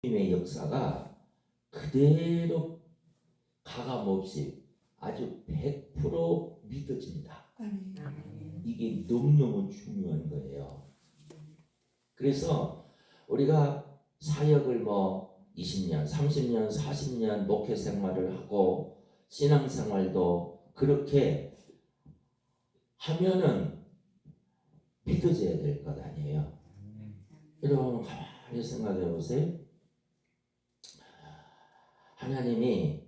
주님의 역사가 그대로 가감없이 아주 100% 믿어집니다. 이게 너무너무 중요한 거예요. 그래서 우리가 사역을 20년, 30년, 40년 목회 생활을 하고 신앙생활도 그렇게 하면은 믿어져야 될 것 아니에요. 여러분 가만히 생각해 보세요. 하나님이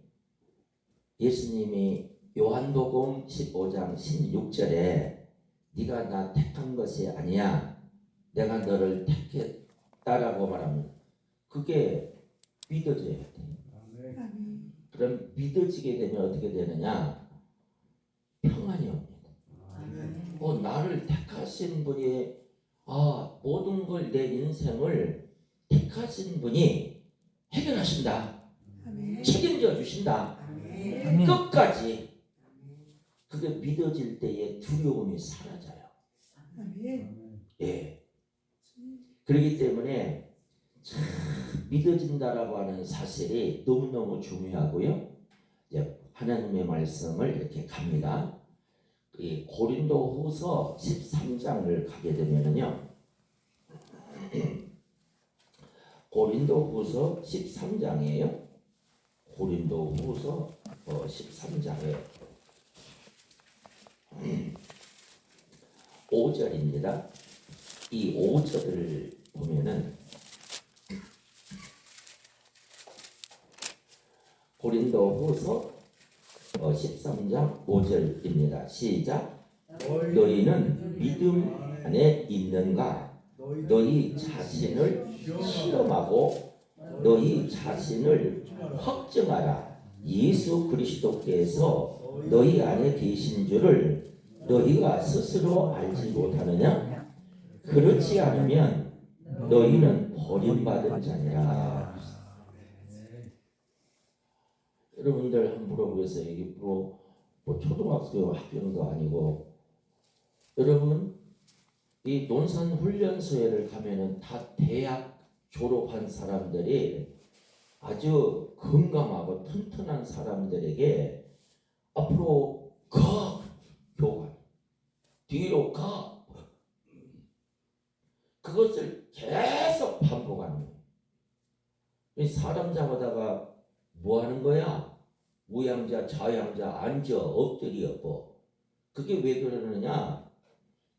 예수님이 요한복음 15장 16절에 네가 나 택한 것이 아니야, 내가 너를 택했다라고 말하면 그게 믿어져야 돼. 그럼 믿어지게 되면 어떻게 되느냐? 평안이 옵니다. 나를 택하신 분이 모든 걸 내 인생을 택하신 분이 해결하신다. 책임져 주신다. 끝까지. 그게 믿어질 때에 두려움이 사라져요. 예. 그렇기 때문에 참 믿어진다라고 하는 사실이 너무너무 중요하고요. 이제 하나님의 말씀을 이렇게 갑니다. 이 고린도후서 13장을 가게 되면은요. 고린도후서 13장이에요. 고린도후서 13장에 5절입니다. 이 5절을 보면은 고린도후서 13장 5절입니다. 시작. 너희는 믿음 안에 있는가? 너희 자신을 실험하고 너희 자신을 확증하라. 예수 그리스도께서 너희 안에 계신 줄을 너희가 스스로 알지 못하느냐? 그렇지 않으면 너희는 버림받은 자니라. 여러분들 한번 물어보겠어요. 이게 초등학교 학교도 아니고, 여러분 이 논산훈련소에를 가면은 다 대학 졸업한 사람들이 아주 건강하고 튼튼한 사람들에게 앞으로 가 교관, 뒤로 가, 그것을 계속 반복하는 거예요. 사람 잡아다가 뭐 하는 거야? 우양자 좌양자 앉아 엎드려. 그게 왜 그러느냐?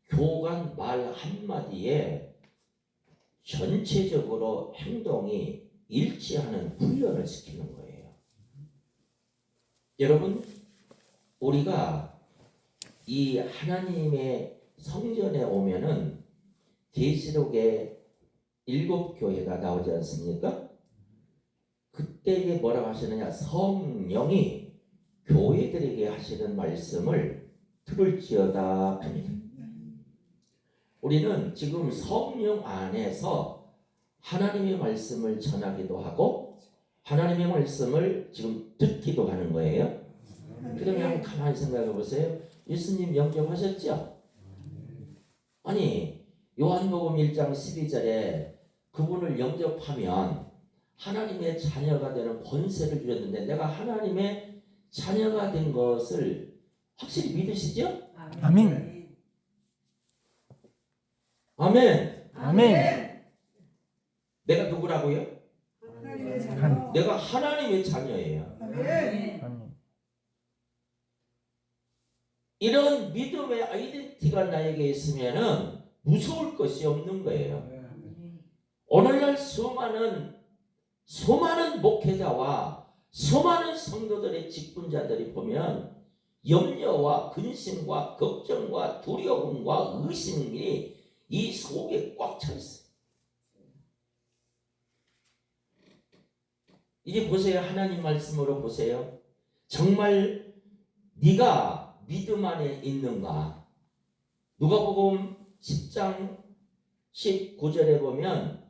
교관 말 한마디에 전체적으로 행동이 일치하는 훈련을 시키는 거예요. 여러분, 우리가 이 하나님의 성전에 오면은 계시록에 7교회가 나오지 않습니까? 그때에 뭐라고 하시느냐? 성령이 교회들에게 하시는 말씀을 들을지어다 합니다. 우리는 지금 성령 안에서 하나님의 말씀을 전하기도 하고 하나님의 말씀을 지금 듣기도 하는 거예요. 그러면 가만히 생각해 보세요. 예수님 영접하셨죠? 아니, 요한복음 1장 12절에 그분을 영접하면 하나님의 자녀가 되는 권세를 주셨는데, 내가 하나님의 자녀가 된 것을 확실히 믿으시죠? 아멘. 아멘. 아멘. 내가 누구라고요? 아멘. 내가 하나님의 자녀예요. 아멘. 이런 믿음의 아이덴티티가 나에게 있으면은 무서울 것이 없는 거예요. 오늘날 수많은 목회자와 수많은 성도들의 직분자들이 보면 염려와 근심과 걱정과 두려움과 의심이 이 속에 꽉 차 있어요. 이제 보세요. 하나님 말씀으로 보세요. 정말 네가 믿음 안에 있는가? 누가복음 10장 19절에 보면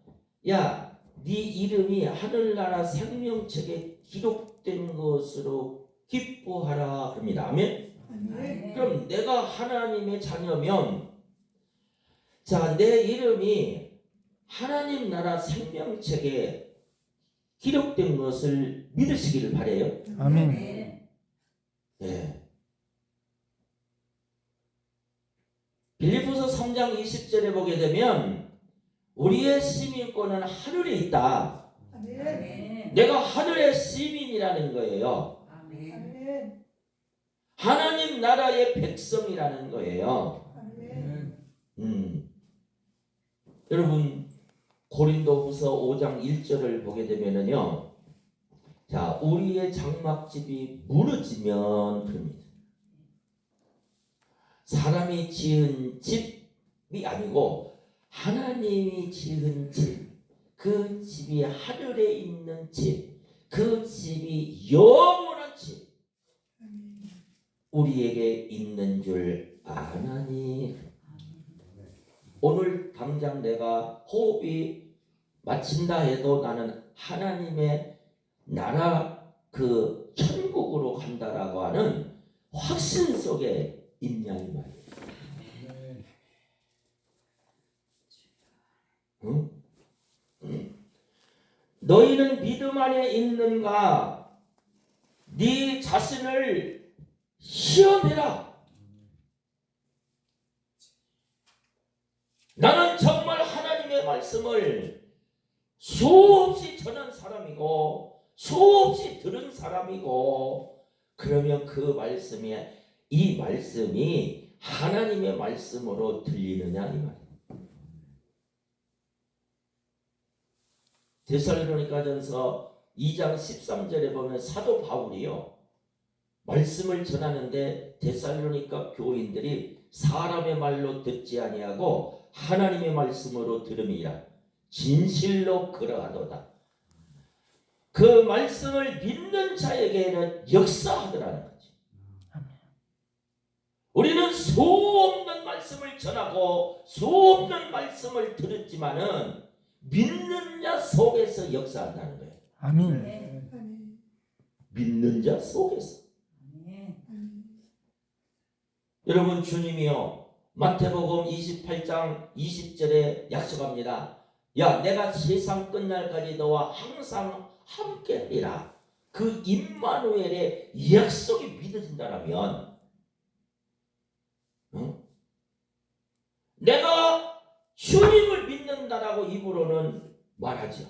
야, 네 이름이 하늘나라 생명책에 기록된 것으로 기뻐하라 합니다. 아멘? 그럼 내가 하나님의 자녀면, 자, 내 이름이 하나님 나라 생명책에 기록된 것을 믿으시기를 바라요. 아멘. 예. 빌립보서 3장 20절에 보게 되면 우리의 시민권은 하늘에 있다. 아멘. 내가 하늘의 시민이라는 거예요. 아멘. 하나님 나라의 백성이라는 거예요. 아멘. 여러분 고린도후서 5장 1절을 보게 되면은요. 자, 우리의 장막집이 무너지면 그럽니다. 사람이 지은 집이 아니고 하나님이 지은 집, 그 집이 하늘에 있는 집, 그 집이 영원한 집, 우리에게 있는 줄 아나니. 오늘 당장 내가 호흡이 마친다 해도 나는 하나님의 나라 그 천국으로 간다라고 하는 확신 속에 있냐 이 말이에요. 응? 너희는 믿음 안에 있는가? 네 자신을 시험해라. 나는 정말 하나님의 말씀을 수없이 전한 사람이고 수없이 들은 사람이고, 그러면 그 말씀이 이 말씀이 하나님의 말씀으로 들리느냐 이 말이에요. 데살로니가전서 2장 13절에 보면 사도 바울이요 말씀을 전하는데 데살로니가 교인들이 사람의 말로 듣지 아니하고 하나님의 말씀으로 들음이라 진실로 그러하도다. 그 말씀을 믿는 자에게는 역사하더라는 거지. 우리는 수없는 말씀을 전하고 수없는 말씀을 들었지만은 믿는 자 속에서 역사한다는 거예요. 아멘. 믿는 자 속에서. 여러분, 주님이요 마태복음 28장 20절에 약속합니다. 야, 내가 세상 끝날까지 너와 항상 함께하리라. 그 임마누엘의 약속이 믿어진다라면, 내가 주님을 믿는다라고 입으로는 말하죠.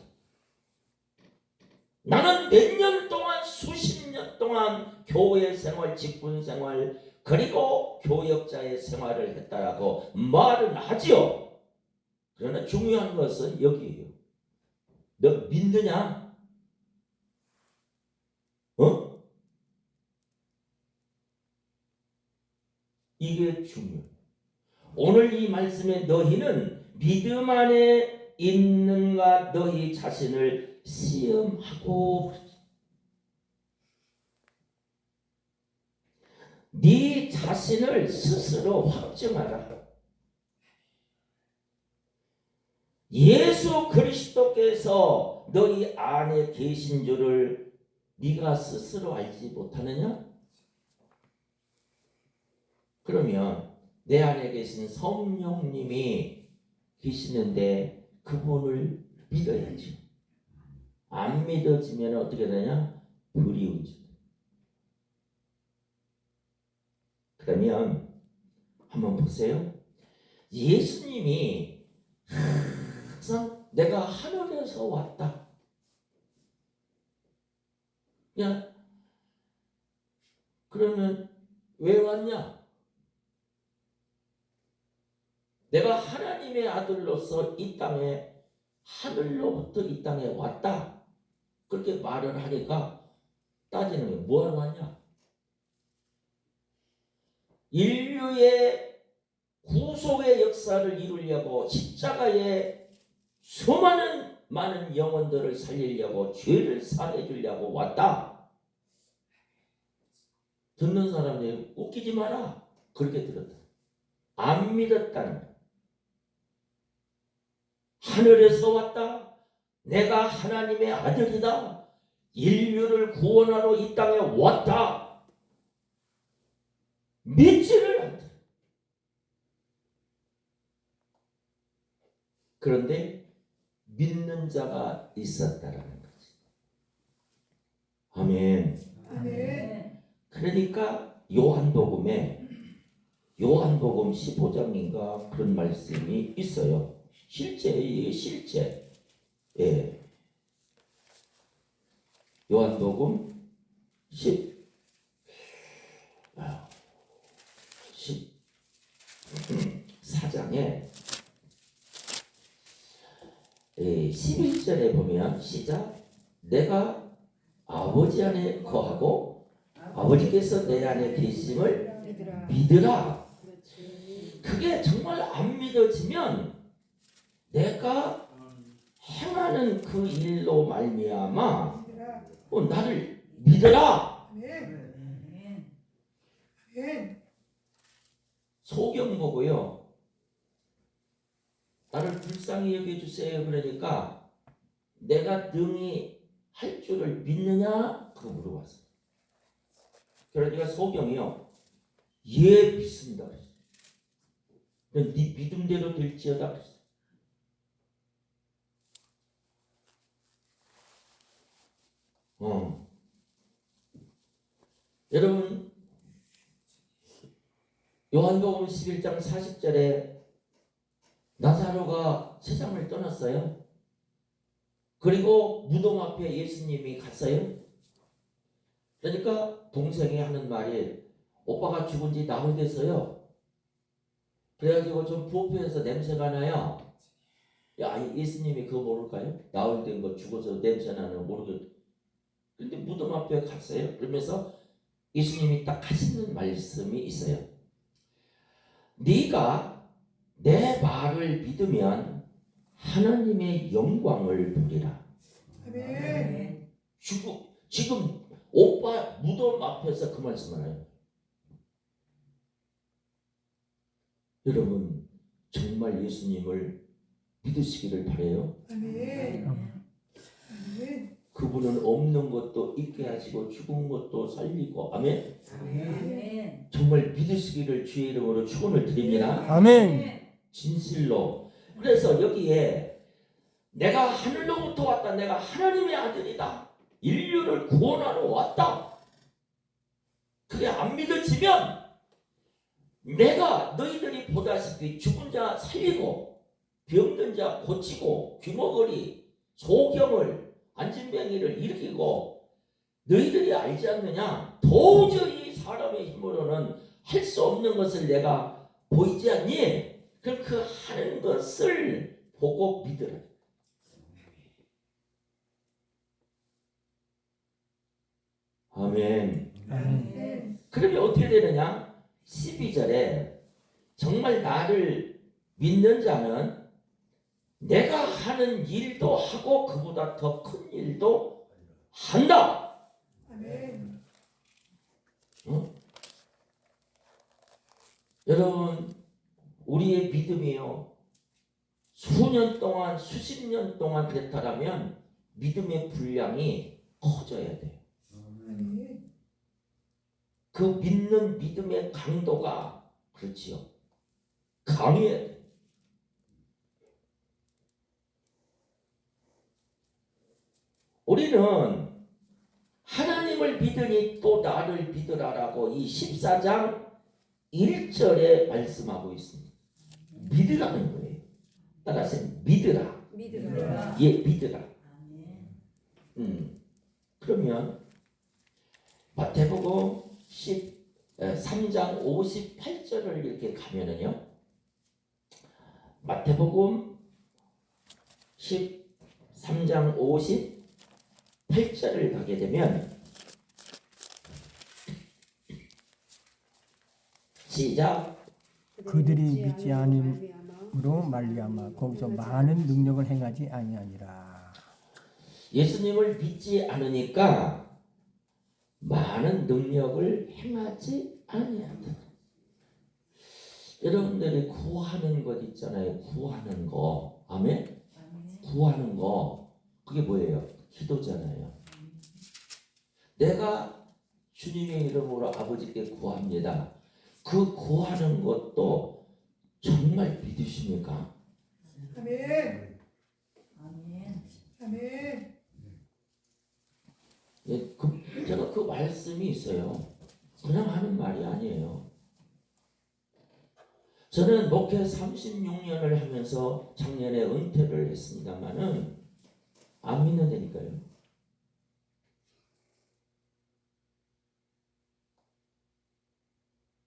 나는 몇 년 동안 수십 년 동안 교회 생활, 직분 생활, 그리고 교역자의 생활을 했다라고 말은 하지요. 그러나 중요한 것은 여기에요. 너 믿느냐? 이게 중요해요. 오늘 이 말씀에 너희는 믿음 안에 있는가 너희 자신을 시험하고, 네 자신을 스스로 확증하라. 예수 그리스도께서 너희 안에 계신 줄을 네가 스스로 알지 못하느냐? 그러면 내 안에 계신 성령님이 계시는데 그분을 믿어야지. 안 믿어지면 어떻게 되냐? 불이웃이. 그러면 한번 보세요. 예수님이 항상 내가 하늘에서 왔다. 야, 그러면 왜 왔냐? 내가 하나님의 아들로서 이 땅에, 하늘로부터 이 땅에 왔다. 그렇게 말을 하니까 따지는 거예요. 뭐하러 왔냐? 인류의 구속의 역사를 이루려고, 십자가에 수많은 많은 영혼들을 살리려고, 죄를 사해 주려고 왔다. 듣는 사람들이 웃기지 마라. 그렇게 들었다. 안 믿었다는 거야. 하늘에서 왔다. 내가 하나님의 아들이다. 인류를 구원하러 이 땅에 왔다. 믿지를 않다. 그런데 믿는 자가 있었다라는 거지. 아멘. 아멘. 그러니까 요한복음 15장인가 그런 말씀이 있어요. 실제예요, 실제. 예. 요한복음 14장에 11절에 보면 시작. 내가 아버지 안에 거하고 아버지께서 내 안에 계심을 믿으라. 그게 정말 안 믿어지면 내가 행하는 그 일로 말미암아 나를 믿어라. 아멘. 아멘. 소경 보고요. 나를 불쌍히 여겨주세요. 그러니까 내가 능히 할 줄을 믿느냐? 그거 물어봤어요. 그러니까 소경이요. 예, 믿습니다. 네 믿음대로 될지어다. 여러분 요한복음 11장 40절에 나사로가 세상을 떠났어요. 그리고 무덤 앞에 예수님이 갔어요. 그러니까 동생이 하는 말이 오빠가 죽은 지 나흘 됐어요. 그래가지고 좀 부엌에서 냄새가 나요. 야, 예수님이 그거 모를까요? 나흘 된 거 죽어서 냄새 나는 거 모르겠. 근데 무덤 앞에 갔어요. 그러면서 예수님이 딱 하시는 말씀이 있어요. 네가 내 말을 믿으면 하나님의 영광을 보리라. 아멘. 지금 오빠 무덤 앞에서 그 말씀을 해요. 여러분 정말 예수님을 믿으시기를 바라요. 아멘. 아멘. 그분은 없는 것도 있게 하시고 죽은 것도 살리고 아멘. 아멘. 정말 믿으시기를 주의 이름으로 축원을 드립니다. 아멘. 진실로. 그래서 여기에 내가 하늘로부터 왔다. 내가 하나님의 아들이다. 인류를 구원하러 왔다. 그게 안 믿어지면 내가 너희들이 보다시피 죽은 자 살리고 병든 자 고치고 귀머거리 소경을 안진뱅이를 일으키고 너희들이 알지 않느냐? 도저히 사람의 힘으로는 할 수 없는 것을 내가 보이지 않니? 그럼 그 하는 것을 보고 믿으라. 아멘. 아멘. 그러면 어떻게 되느냐? 12절에 정말 나를 믿는 자는 내가 하는 일도 하고 그보다 더 큰 일도 한다. 아멘. 여러분 우리의 믿음이요. 수년 동안 수십 년 동안 됐다라면 믿음의 분량이 커져야 돼요. 아멘. 그 믿는 믿음의 강도가 그렇지요. 강해야 돼. 우리는 하나님을 믿으니 또 나를 믿으라라고 이 14장 1절에 말씀하고 있습니다. 믿으라는 거예요. 따라서 믿으라. 믿으라. 예, 믿으라. 아멘. 그러면 마태복음 13장 58절을 이렇게 가면은요. 마태복음 13장 58절을 가게 되면 시작. 그들이 믿지 않음으로 말미암아 거기서 많은 능력을 행하지 아니하니라. 예수님을 믿지 않으니까 많은 능력을 행하지 아니한다. 여러분들이 구하는 것 있잖아요. 구하는 거. 아멘? 구하는 거. 그게 뭐예요? 기도잖아요. 내가 주님의 이름으로 아버지께 구합니다. 그 구하는 것도 정말 믿으십니까? 아멘. 아멘. 아멘. 예, 제가 그 말씀이 있어요. 그냥 하는 말이 아니에요. 저는 목회 36년을 하면서 작년에 은퇴를 했습니다만은 안 믿는다니까요.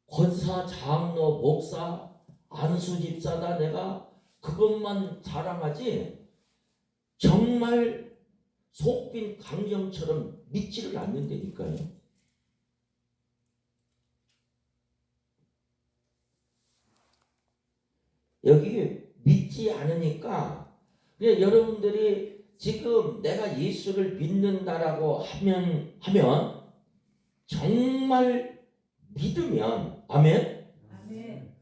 권사, 장로, 목사, 안수 집사다 내가 그것만 자랑하지 정말 속빈 강정처럼 믿지를 않는다니까요. 여기 믿지 않으니까 그냥 여러분들이 지금 내가 예수를 믿는다라고 하면 정말 믿으면 아멘. 아멘.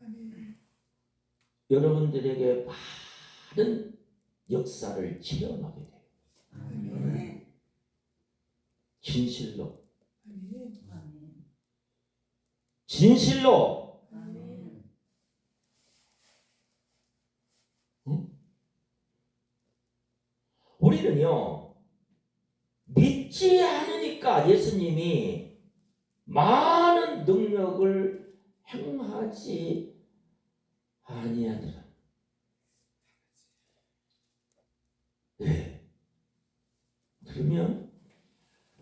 여러분들에게 많은 역사를 체험하게 돼요. 아멘. 진실로. 아멘. 진실로. 아멘. 우리는요 믿지 않으니까 예수님이 많은 능력을 행하지 아니하더라. 네. 그러면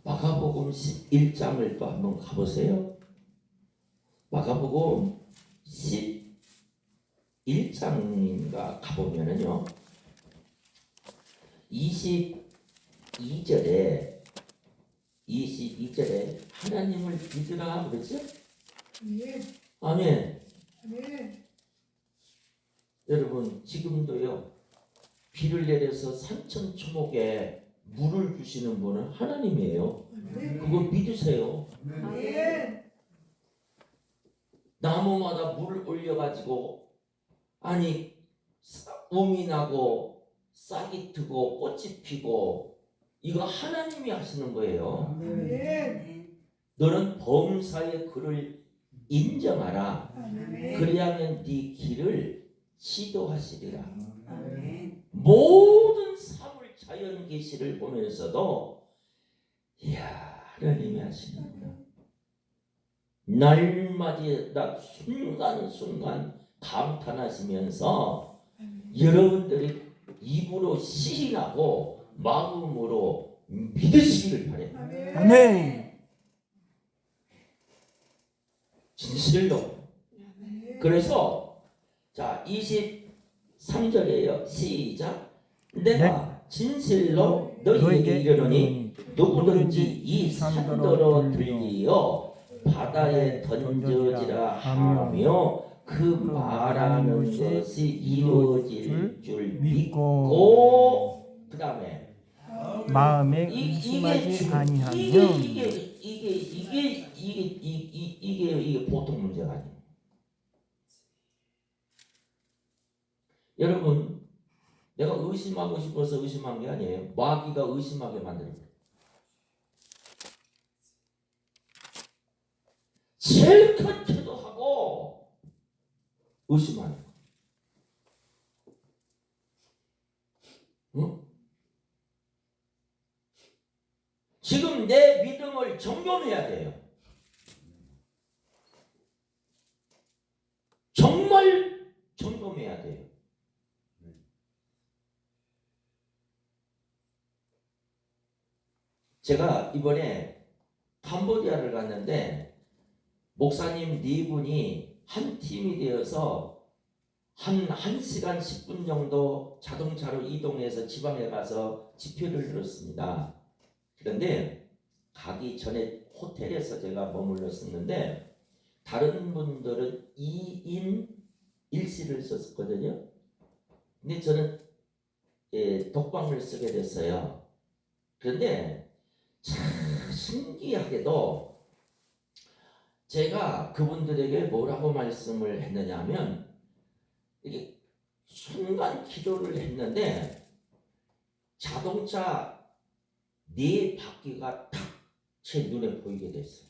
마가복음 11장을 또 한번 가보세요. 마가복음 11장인가 가보면은요 22절에 하나님을 믿으라 그러죠? 아멘. 여러분 지금도요 비를 내려서 산천초목에 물을 주시는 분은 하나님이에요. 그거 믿으세요. 나무마다 물을 올려가지고 아니 음이 나고 싹이 트고 꽃이 피고 이거 하나님이 하시는 거예요. 너는 범사의 그를 인정하라. 그리하면 네 길을 지도하시리라. 모든 사물 자연 계시를 보면서도 이야 하나님이 하시는구나. 날마다 순간순간 감탄하시면서 여러분들이 입으로 시인하고 마음으로 믿으시기를 바래요. 아멘. 진실로. 그래서 자 23절이에요. 시작. 내가 진실로 너희에게 이르노니 누구든지 이 산더러 들리어 바다에 던져지라 하며 그 말하는 것이 이루어질 줄 믿고 그 다음에 마음에 의심하지 아니하면 이게 보통 문제가 아니에요. 여러분 내가 의심하고 싶어서 의심한 게 아니에요. 마귀가 의심하게 만드는 거예요. 제일 큰 기도하고 의심하는 거예요. 응? 지금 내 믿음을 점검해야 돼요. 정말 점검해야 돼요. 제가 이번에 캄보디아를 갔는데 목사님 4분이 한 팀이 되어서 한 1시간 10분 정도 자동차로 이동해서 지방에 가서 집회를 들었습니다. 그런데 가기 전에 호텔에서 제가 머물렀었는데 다른 분들은 2인 1실을 썼거든요. 근데 저는 독방을 쓰게 됐어요. 그런데 참 신기하게도 제가 그분들에게 뭐라고 말씀을 했느냐 하면 이게 순간 기도를 했는데 자동차 4바퀴가 탁 제 눈에 보이게 됐어요.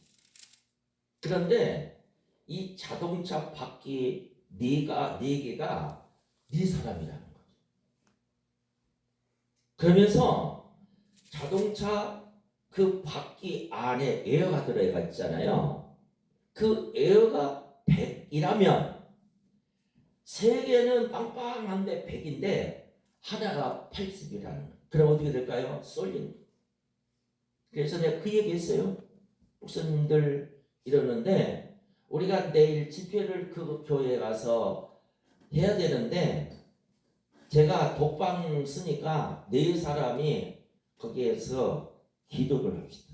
그런데 이 자동차 바퀴 4개가 네 사람이라는 거죠. 그러면서 자동차 그 바퀴 안에 에어가 들어가 있잖아요. 그 에어가 100이라면 세 개는 빵빵한데 100인데 하나가 80이라는 거예요. 그럼 어떻게 될까요? 쏠리는 거예요. 그래서 내가 그 얘기했어요. 목사님들 이러는데 우리가 내일 집회를 그 교회에 가서 해야 되는데 제가 독방 쓰니까 네 사람이 거기에서 기도를 합시다.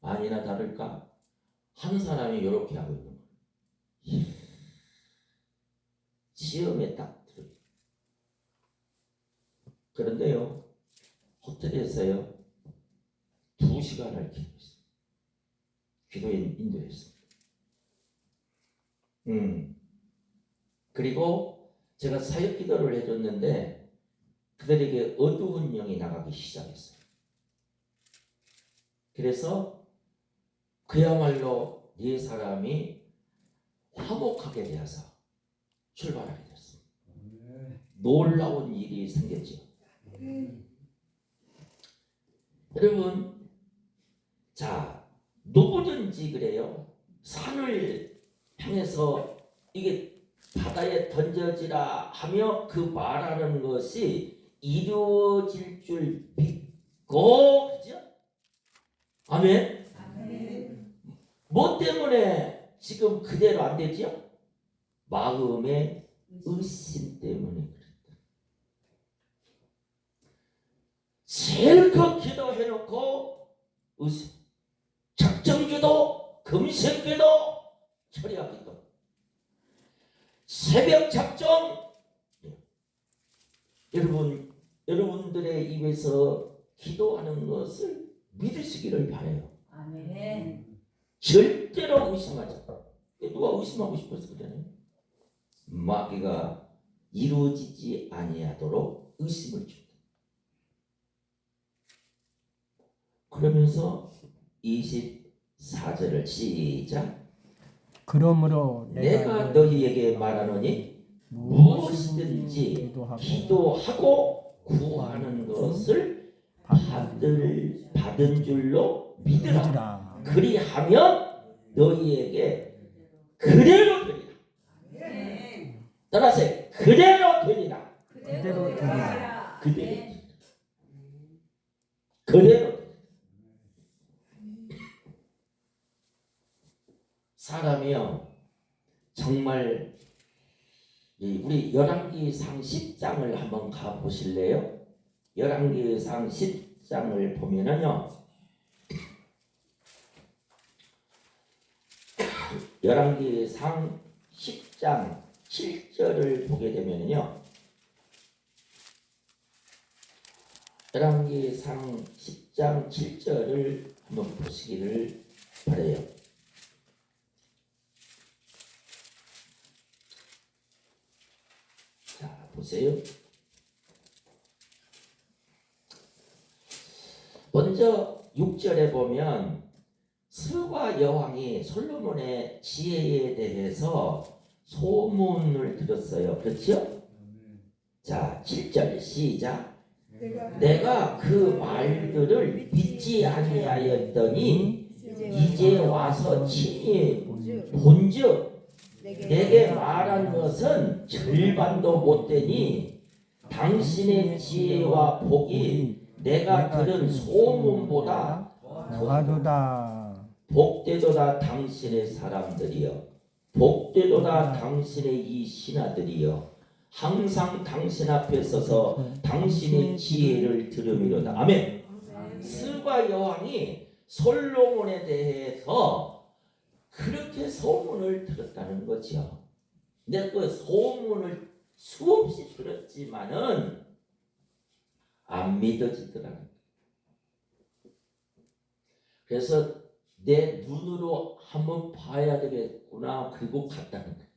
아니나 다를까 한 사람이 이렇게 하고 있는 거예요. 시험에 딱 들어요. 그런데요 호텔에서요 2시간을 기도했어요. 기도에 인도했습니다. 그리고 제가 사역 기도를 해줬는데 그들에게 어두운 영이 나가기 시작했어요. 그래서 그야말로 네 사람이 화목하게 되어서 출발하게 됐습니다. 놀라운 일이 생겼죠. 여러분, 자 누구든지 그래요. 산을 향해서 이게 바다에 던져지라 하며 그 말하는 것이 이루어질 줄 믿고, 그죠? 아멘. 아멘. 뭐 때문에 지금 그대로 안 되죠? 마음의 의심 때문에 그랬다. 실컷 기도해놓고 의심, 작정기도, 금식기도, 철야기도, 새벽 작정. 여러분들의 입에서 기도하는 것을 믿으시기를 바라요. 아멘. 절대로 의심하지 않아. 누가 의심하고 싶어서 그러네. 마귀가 이루어지지 아니하도록 의심을 준다. 그러면서 24절을 시작. 그러므로 내가 너희에게 말하노니 무엇이든지 기도하고 구하는 것을 받은 줄로 믿으라. 그리하면 너희에게 그대로 되리라. 아멘. 따라서 그대로 되리라. 그대로 되리라. 그대로 아멘. 되리라. 그대로 되리라. 사람이요 정말 우리 열왕기상 10장을 한번 가 보실래요? 열왕기상 10장을 보면은요 열왕기상 10장 7절을 보게 되면요 열왕기상 10장 7절을 한번 보시기를 바라요. 자, 보세요. 먼저 6절에 보면 스바 여왕이 솔로몬의 지혜에 대해서 소문을 들었어요. 그렇죠? 자, 7절 시작. 내가 그 말들을 믿지 아니하였더니 이제 와서 친히 본즉 내게 말한 것은 절반도 못되니 당신의 지혜와 복이 내가 들은 소문보다 더하도다. 복되도다 당신의 사람들이여, 복되도다 당신의 이 신하들이여, 항상 당신 앞에 서서 당신의 지혜를 들으미로다. 아멘. 스바 여왕이 솔로몬에 대해서 그렇게 소문을 들었다는 거죠. 내가 그 소문을 수없이 들었지만은 안 믿어지더라고요. 그래서 내 눈으로 한번 봐야 되겠구나. 그리고 갔다는 거예요.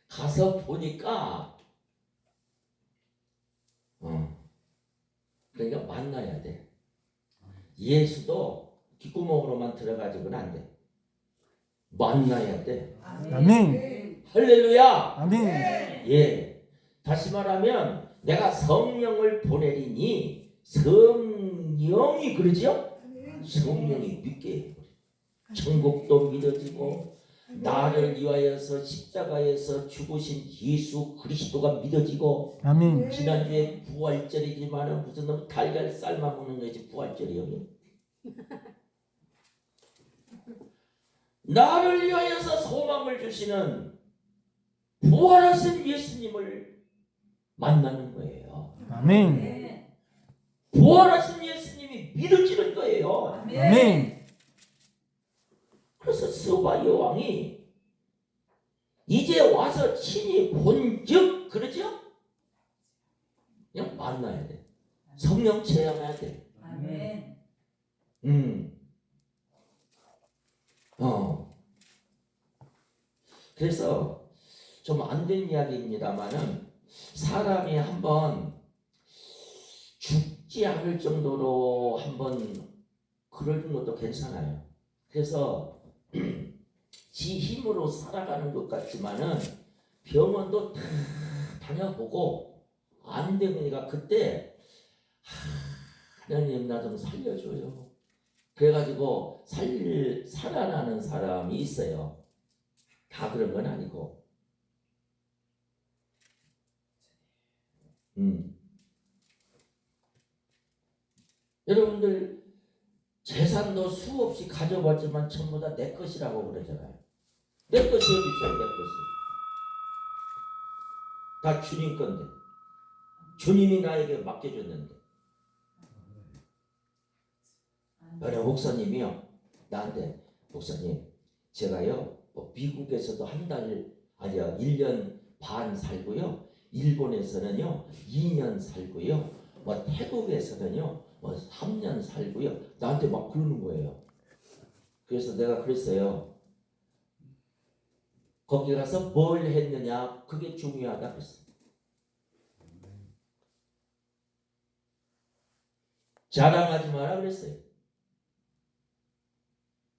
가서 보니까 그러니까 만나야 돼. 예수도 귓구멍으로만 들어가지고는 안 돼. 만나야 돼. 아멘. 할렐루야. 아멘. 예. 다시 말하면 내가 성령을 보내리니 성령이 그러지요? 성령이 믿게 해버려. 천국도 믿어지고 나를 위하여서 십자가에서 죽으신 예수 그리스도가 믿어지고 아멘. 지난주에 부활절이지만은 무슨 놈 달걀 삶아 먹는 거지 부활절이 여기. 나를 위하여서 소망을 주시는 부활하신 예수님을 만나는 거예요. 아멘. 부활하신 예수님이 믿어지는 거예요. 아멘. 그래서 스바 여왕이 이제 와서 친히 본즉 그러죠? 그냥 만나야 돼. 성령 체험해야 돼. 아멘. 그래서 좀 안 된 이야기입니다만은 사람이 한번 죽지 않을 정도로 한번 그러는 것도 괜찮아요. 그래서 지 힘으로 살아가는 것 같지만은 병원도 다 다녀보고 안 되니까 그때 하나님 나 좀 살려줘요. 그래가지고 살아나는 사람이 있어요. 다 그런 건 아니고. 여러분들 재산도 수없이 가져봤지만 전부 다 내 것이라고 그러잖아요. 내 것이 어디 있어요? 내 것이. 다 주님 건데. 주님이 나에게 맡겨줬는데. 어느 목사님이요. 나한테 목사님 제가요 뭐 미국에서도 한 달 아니야 1년 반 살고요. 일본에서는요 2년 살고요. 뭐 태국에서는요 뭐 3년 살고요. 나한테 막 그러는 거예요. 그래서 내가 그랬어요. 거기 가서 뭘 했느냐 그게 중요하다 그랬어요. 자랑하지 마라 그랬어요.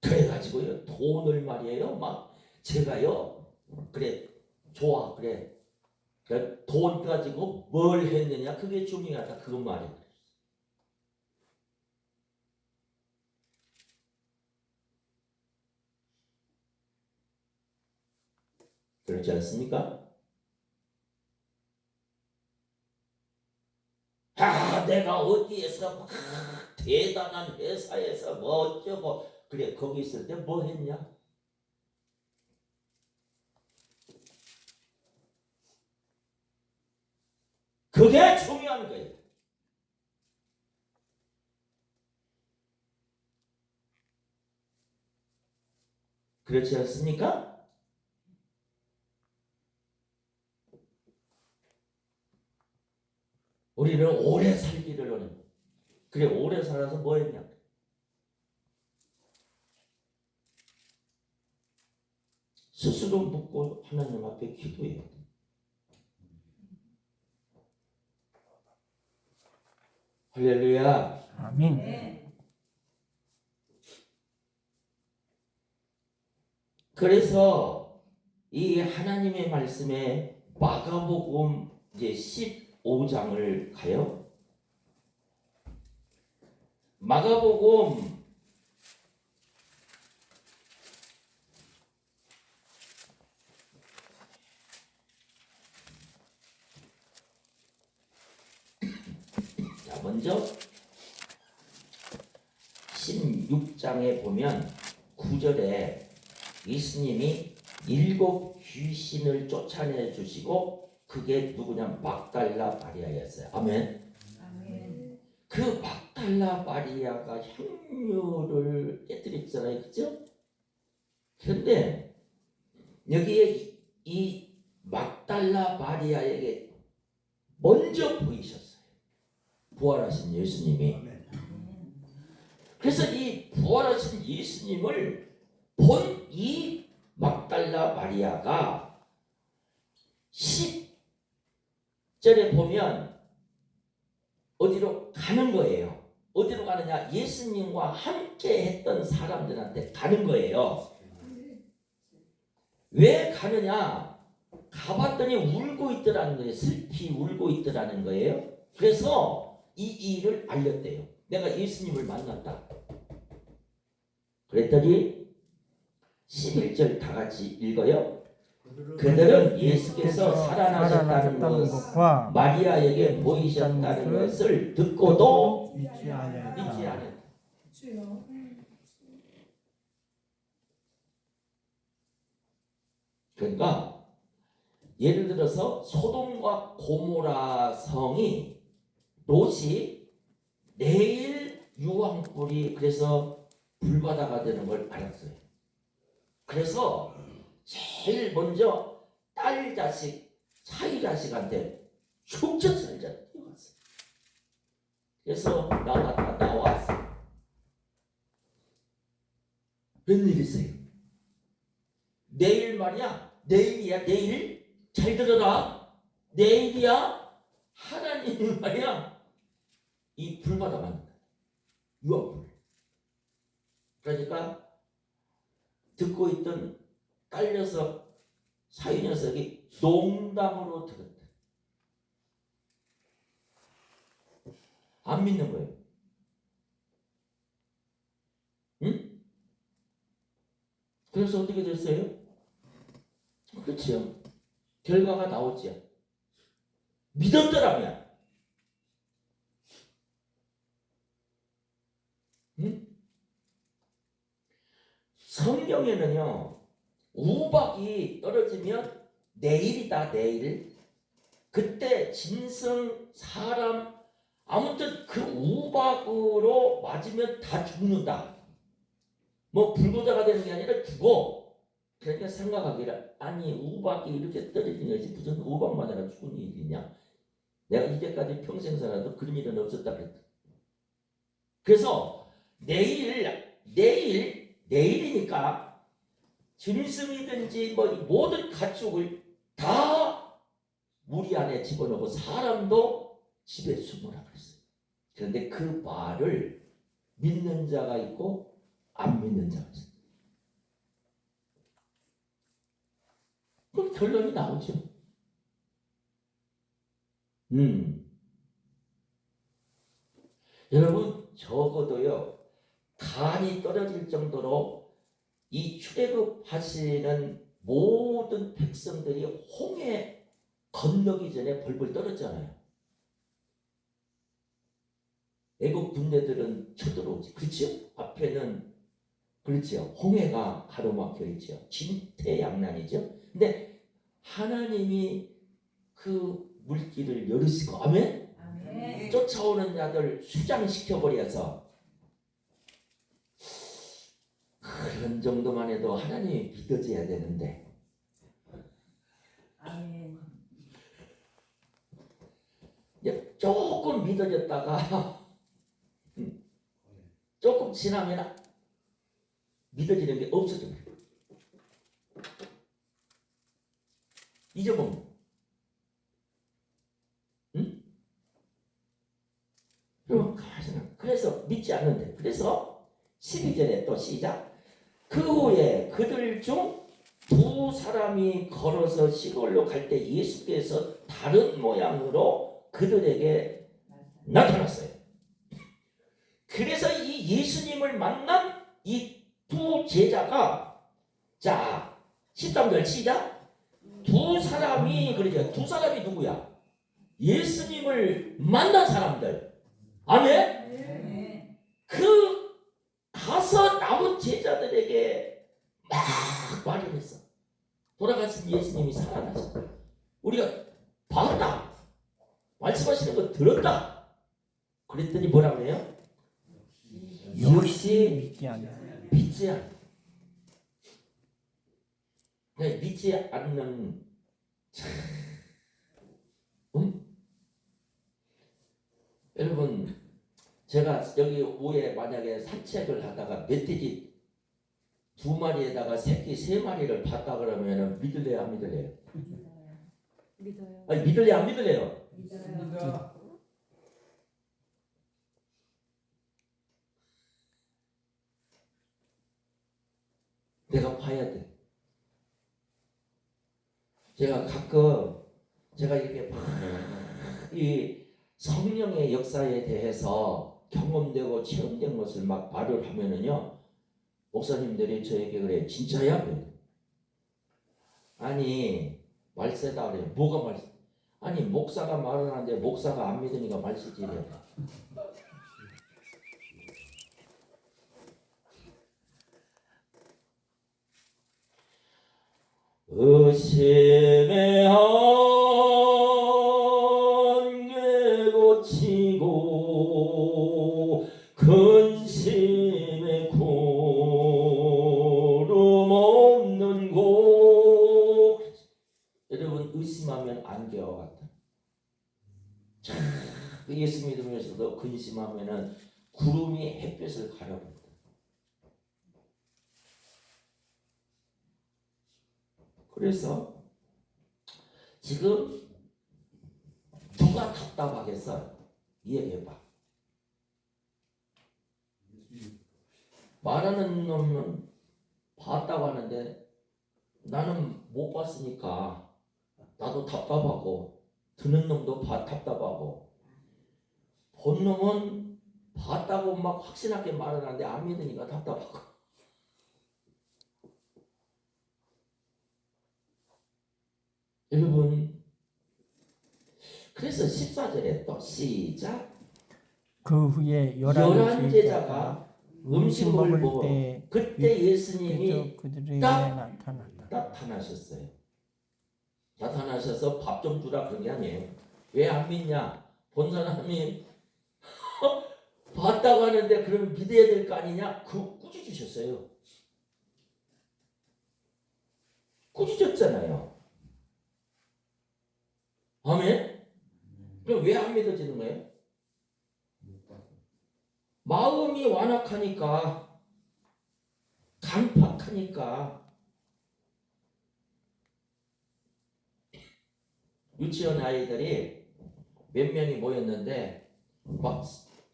그래가지고요 돈을 말이에요 막 제가요 그래 좋아 그래 돈 가지고 뭘 했느냐 그게 중요하다 그것 말이에요. 그렇지 않습니까? 내가 어디에서 막 대단한 회사에서 뭐 어쩌고 그래 거기 있을 때 뭐 했냐? 그게 중요한 거예요. 그렇지 않습니까? 우리는 오래 살기를 원해. 그래 오래 살아서 뭐 했냐? 스스로 묻고 하나님 앞에 기도해야 돼. 할렐루야. 아멘. 그래서 이 하나님의 말씀에 마가복음 이제 15장을 가요. 마가복음 자 먼저 16장에 보면 9절에 예수님이 7 귀신을 쫓아내 주시고 그게 누구냐 막달라 마리아였어요. 아멘. 아멘. 그 막달라 마리아가 향유를 깨뜨렸잖아요. 그죠? 그런데 여기에 이 막달라 마리아에게 먼저 보이셨어요. 부활하신 예수님이. 그래서 이 부활하신 예수님을 본 이 막달라 마리아가 10절에 보면 어디로 가는 거예요. 어디로 가느냐? 예수님과 함께 했던 사람들한테 가는 거예요. 왜 가느냐? 가봤더니 울고 있더라는 거예요. 슬피 울고 있더라는 거예요. 그래서 이 일을 알렸대요. 내가 예수님을 만났다. 그랬더니 11절 다 같이 읽어요. 그들은 예수께서 살아나셨다는 것과 마리아에게 보이셨다는 것을 듣고도 믿지 믿지 아니하였다. 않았다. 그러니까 예를 들어서 소돔과 고모라 성이 롯이 내일 유황불이 그래서 불바다가 되는 걸 알았어요. 그래서 제일 먼저 딸 자식, 사위 자식한테 흉전을 뛰어갔어요. 그래서 나왔어. 웬일이세요? 내일 말이야. 내일이야. 내일. 잘 들어라. 내일이야. 하나님이 말이야. 이 불바다 만든다. 유황불. 그러니까 듣고 있던 딸 녀석, 사위 녀석이 농담으로 들었다. 안 믿는 거예요. 응? 그래서 어떻게 됐어요? 그렇죠. 결과가 나오죠. 믿었더라면. 응? 성경에는요. 우박이 떨어지면 내일이다. 내일. 그때 짐승, 사람 아무튼 그 우박으로 맞으면 다 죽는다. 뭐 불구자가 되는 게 아니라 죽어. 그러니까 생각하기를 아니 우박이 이렇게 떨어지는 것이 무슨 우박 맞아라 죽은 일이냐. 내가 이제까지 평생 살아도 그런 일은 없었다 그랬다. 그래서 내일이니까 짐승이든지 뭐 모든 가축을 다 무리 안에 집어넣고 사람도 집에 숨으라 그랬어요. 그런데 그 말을 믿는 자가 있고 안 믿는 자가 있어요. 그럼 결론이 나오죠. 여러분 적어도요 간이 떨어질 정도로 이 출애굽하시는 모든 백성들이 홍해 건너기 전에 벌벌 떨었잖아요. 애국 군대들은 쳐들어오지. 그렇죠? 앞에는 그렇죠. 홍해가 가로막혀 있죠. 진퇴양난이죠. 근데 하나님이 그 물길을 열으시고 아멘? 아멘. 쫓아오는 자들 수장시켜버려서 그런 정도만 해도 하나님이 믿어져야 되는데 아멘. 이제 조금 믿어졌다가 조금 지나면 믿어지는 게 없어집니다. 잊어먹는. 응? 그럼 가만히 생각. 그래서 믿지 않는데. 그래서 12절에 또 시작. 그 후에 그들 중 두 사람이 걸어서 시골로 갈 때 예수께서 다른 모양으로 그들에게 나타났어요. 그래서 이 예수님을 만난 이 두 제자가 자 13절 시작. 두 사람이 그러죠. 두 사람이 누구야? 예수님을 만난 사람들. 아멘. 아멘. 그 가서 남은 제자들에게 막 말을 했어. 돌아가신 예수님이 살아나셨다. 우리가 봤다. 말씀하시는 거 들었다. 그랬더니 뭐라 그래요? 역시 믿지 아니하였다. 믿지 않아. 믿지 않는 여러분 제가 여기 오후에 만약에 산책을 하다가 멧돼지 2마리에다가 새끼 3마리를 봤다 그러면은 믿을래요 안 믿을래요? 믿어요. 아니 믿을래요 안 믿을래요? 믿어요. 내가 봐야 돼. 제가 가끔 제가 이렇게 막 이 성령의 역사에 대해서 경험되고 체험된 것을 막 말을 하면은요 목사님들이 저에게 그래. 진짜야? 그래. 아니 말세다 그래. 뭐가 말세? 아니 목사가 말을 하는데 목사가 안 믿으니까 말세지래. 의심의 안개 고치고 근심의 구름 없는 곳. 여러분 의심하면 안개와 같다. 참, 예수 믿으면서도 근심하면은 구름이 햇볕을 가려버린다. 그래서 지금 누가 답답하겠어? 이야기해봐. 말하는 놈은 봤다고 하는데 나는 못 봤으니까 나도 답답하고 듣는 놈도 답답하고 본 놈은 봤다고 막 확신하게 말을 하는데 안 믿으니까 답답하고. 여러분 그래서 14절에 또 시작. 그 후에 열한 열한 제자가 제자가 음식 먹을 보고 때 그때 예수님이 예수님이 그들에게 딱 나타났다. 나타나셨어요. 나타나셔서 밥 좀 주라 그런 게 아니에요. 왜 안 믿냐? 본 사람이 봤다고 하는데 그러면 믿어야 될 거 아니냐? 그 꾸짖으셨어요. 꾸짖었잖아요. 아멘? 그럼 왜 안 믿어지는 거예요? 마음이 완악하니까 간팍하니까. 유치원 아이들이 몇 명이 모였는데 막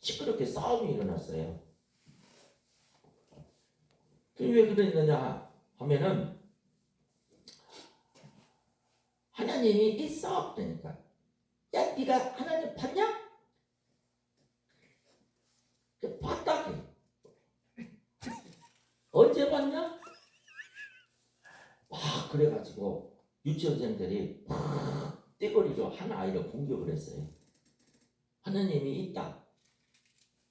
시끄럽게 싸움이 일어났어요. 왜 그랬느냐 하면은 하나님이 있어 그러니까 야 네가 하나님 봤냐? 봤다 그래. 언제 봤냐? 막 그래가지고 유치원생들이 막 떼거리로 한 아이를 공격을 했어요. 하나님이 있다.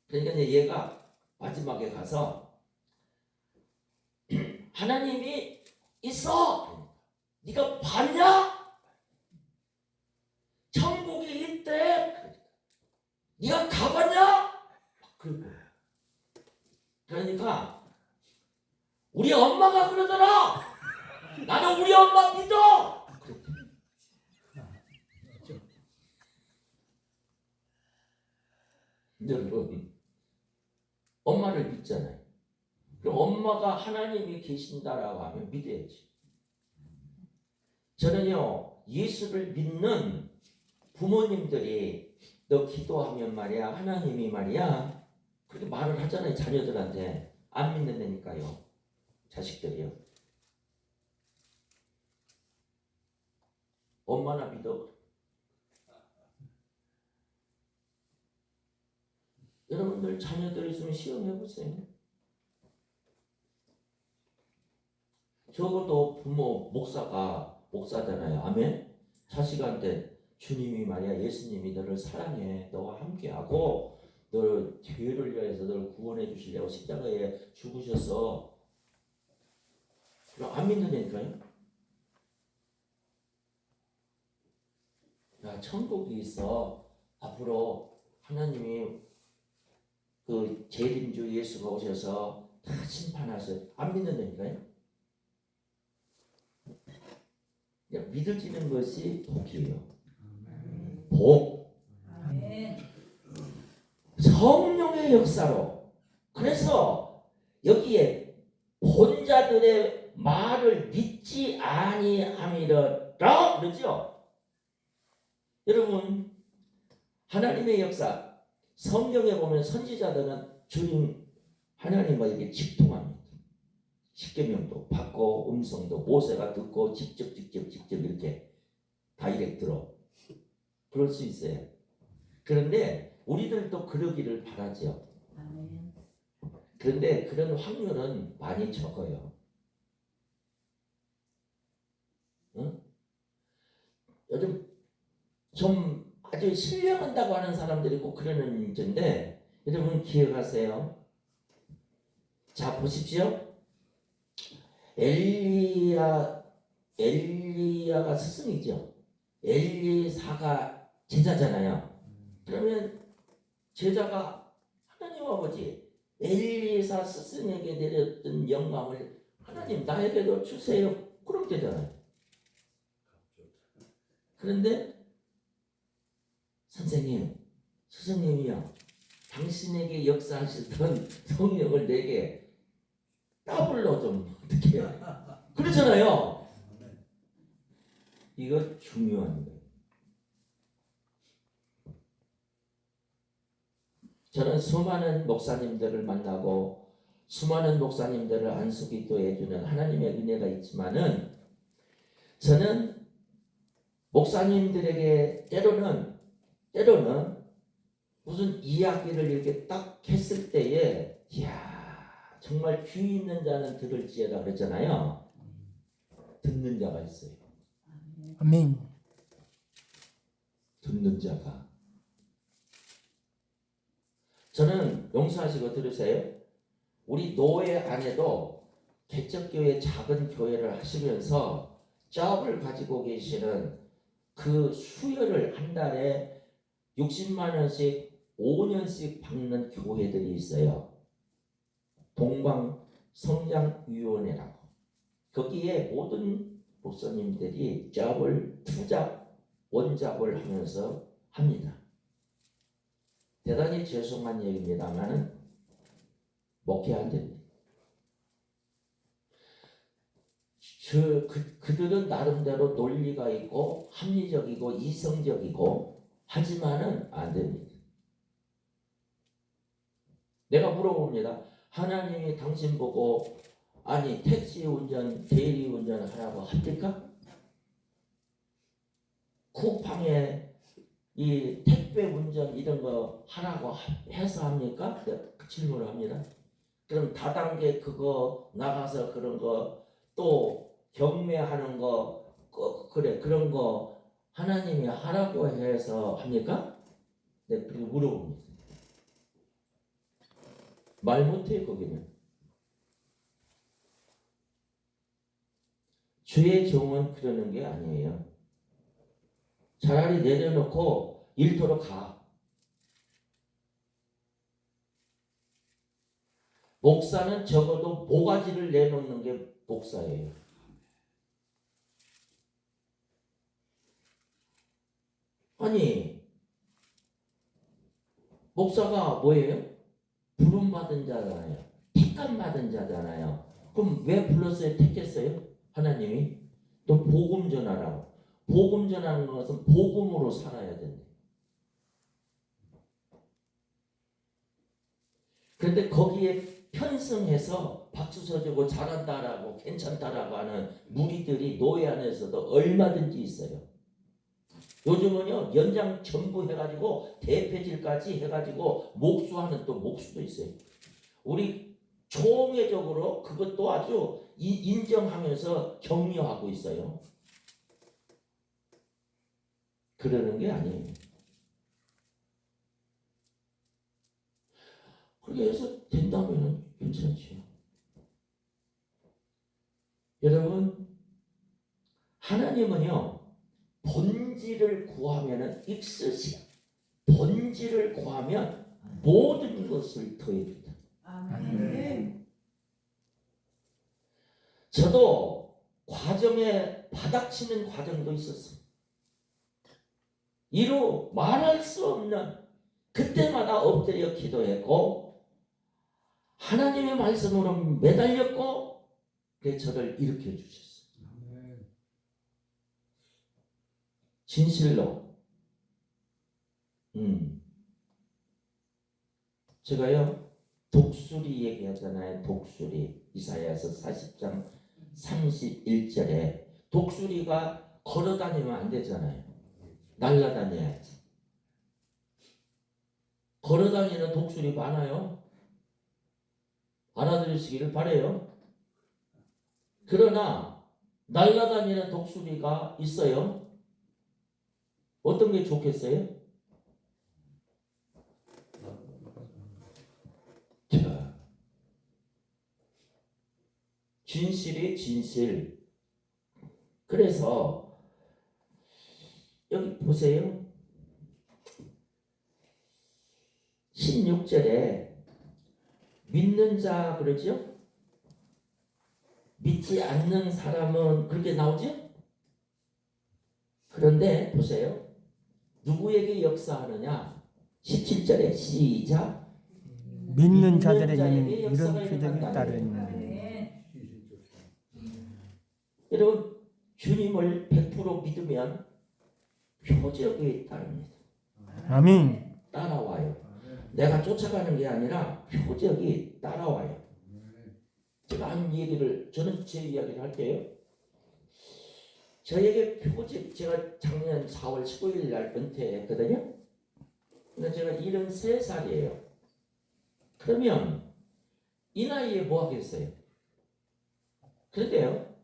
그러니까 이제 얘가 마지막에 가서 하나님이 있어. 네가 봤냐? 천국이 있대. 네가 가봤냐? 그러니까 우리 엄마가 그러더라. 나는 우리 엄마 믿어. 여러분 엄마를 믿잖아요. 그럼 엄마가 하나님이 계신다라고 하면 믿어야지. 저는요 예수를 믿는 부모님들이 너 기도하면 말이야 하나님이 말이야 그렇게 말을 하잖아요. 자녀들한테 안 믿는다니까요. 자식들이요. 엄마나 믿어. 여러분들 자녀들 있으면 시험해보세요. 적어도 부모 목사잖아요. 아멘. 자식한테 주님이 말이야 예수님이 너를 사랑해 너와 함께하고 너를 죄를 위해서 너를 구원해 주시려고 십자가에 죽으셔서 그럼 안 믿는다니까요. 야 천국이 있어. 앞으로 하나님이 그 재림주 예수가 오셔서 다 심판하셔. 안 믿는다니까요. 믿어지는 것이 복이에요. 복. 아멘. 성령의 역사로. 그래서 여기에 본자들의 말을 믿지 아니함이라 그러죠. 여러분 하나님의 역사 성경에 보면 선지자들은 주님 하나님과 직통합니다. 십계명도 받고 음성도 모세가 듣고 직접 이렇게 다이렉트로 그럴 수 있어요. 그런데 우리들도 그러기를 바라죠. 아멘. 그런데 그런 확률은 많이 적어요. 응? 요즘 좀 아주 신뢰한다고 하는 사람들이 꼭 그러는 문제인데 여러분 기억하세요. 자 보십시오. 엘리야가 스승이죠. 엘리사가 제자잖아요. 그러면 제자가 하나님 아버지 엘리사 스승에게 내렸던 영광을 하나님 나에게도 주세요. 그럼 되잖아요. 그런데 선생님, 스승님이요. 당신에게 역사하시던 성령을 내게 더블로 좀 어떻게 그러잖아요. 이거 중요한 거예요. 저는 수많은 목사님들을 만나고 수많은 목사님들을 안수기도해 주는 하나님의 은혜가 있지만은 저는 목사님들에게 때로는 무슨 이야기를 이렇게 딱 했을 때에 이야 정말 귀 있는 자는 들을지어다 그랬잖아요. 듣는 자가 있어요. 아멘. 듣는 자가. 저는 용서하시고 들으세요. 우리 노예 안에도 개척교회 작은 교회를 하시면서 잡을 가지고 계시는 그 수혈을 한 달에 60만 원씩 5년씩 받는 교회들이 있어요. 동방성장위원회라고. 거기에 모든 목사님들이 잡을 투잡, 원잡을 하면서 합니다. 대단히 죄송한 얘기입니다만은 목회 안 됩니다. 그들은 나름대로 논리가 있고 합리적이고 이성적이고 하지만은 안 됩니다. 내가 물어봅니다. 하나님이 당신 보고 아니 택시 운전, 대리 운전 하라고 합니까? 쿠팡에 이 택배 운전 이런 거 하라고 해서 합니까? 그 질문을 합니다. 그럼 다단계 그거 나가서 그런 거 또 경매하는 거 그래 그런 거 하나님이 하라고 해서 합니까? 네, 그리고 물어봅니다. 말 못해요 거기는. 주의 종은 그러는 게 아니에요. 차라리 내려놓고 일터로 가. 목사는 적어도 모가지를 내놓는 게 목사예요. 아니 목사가 뭐예요? 부름받은 자잖아요. 택감받은 자잖아요. 그럼 왜 불렀어요? 택했어요? 하나님이? 또 복음 전하라고. 복음 전하는 것은 복음으로 살아야 된다. 그런데 거기에 편승해서 박수 쳐주고 잘한다라고 괜찮다라고 하는 무리들이 노예 안에서도 얼마든지 있어요. 요즘은요 연장 전부 해가지고 대패질까지 해가지고 목수하는 또 목수도 있어요. 우리 총회적으로 그것도 아주 인정하면서 격려하고 있어요. 그러는 게 아니에요. 그래서 된다면 괜찮죠. 여러분 하나님은요 본질을 구하면은 익스시야. 본질을 구하면 모든 것을 더해준다. 아멘. 저도 과정에 바닥치는 과정도 있었어요. 이루 말할 수 없는 그때마다 엎드려 기도했고 하나님의 말씀으로 매달렸고 저를 일으켜 주셨어요. 진실로 제가요 독수리 얘기하잖아요. 독수리 이사야서 40장 31절에 독수리가 걸어다니면 안 되잖아요. 날아다녀야지. 걸어다니는 독수리 많아요. 알아들으시기를 바라요. 그러나 날아다니는 독수리가 있어요. 어떤 게 좋겠어요? 자, 진실이 진실. 그래서 여기 보세요. 16절에 믿는 자 그러죠? 믿지 않는 사람은 그렇게 나오죠? 그런데 보세요. 누구에게 역사하느냐? 17절에 시작. 믿는 자들에게는 자에게 이런 역사가 표적이 일어난다. 따르니 여러분 주님을 100% 믿으면 표적이 따릅니다. 아멘. 따라와요. 내가 쫓아가는 게 아니라 표적이 따라와요. 제가 한 얘기를 저는 제 이야기를 할게요. 저에게 표적 제가 작년 4월 19일 날 은퇴했거든요. 근데 제가 73살이에요. 그러면 이 나이에 뭐 하겠어요? 그런데요.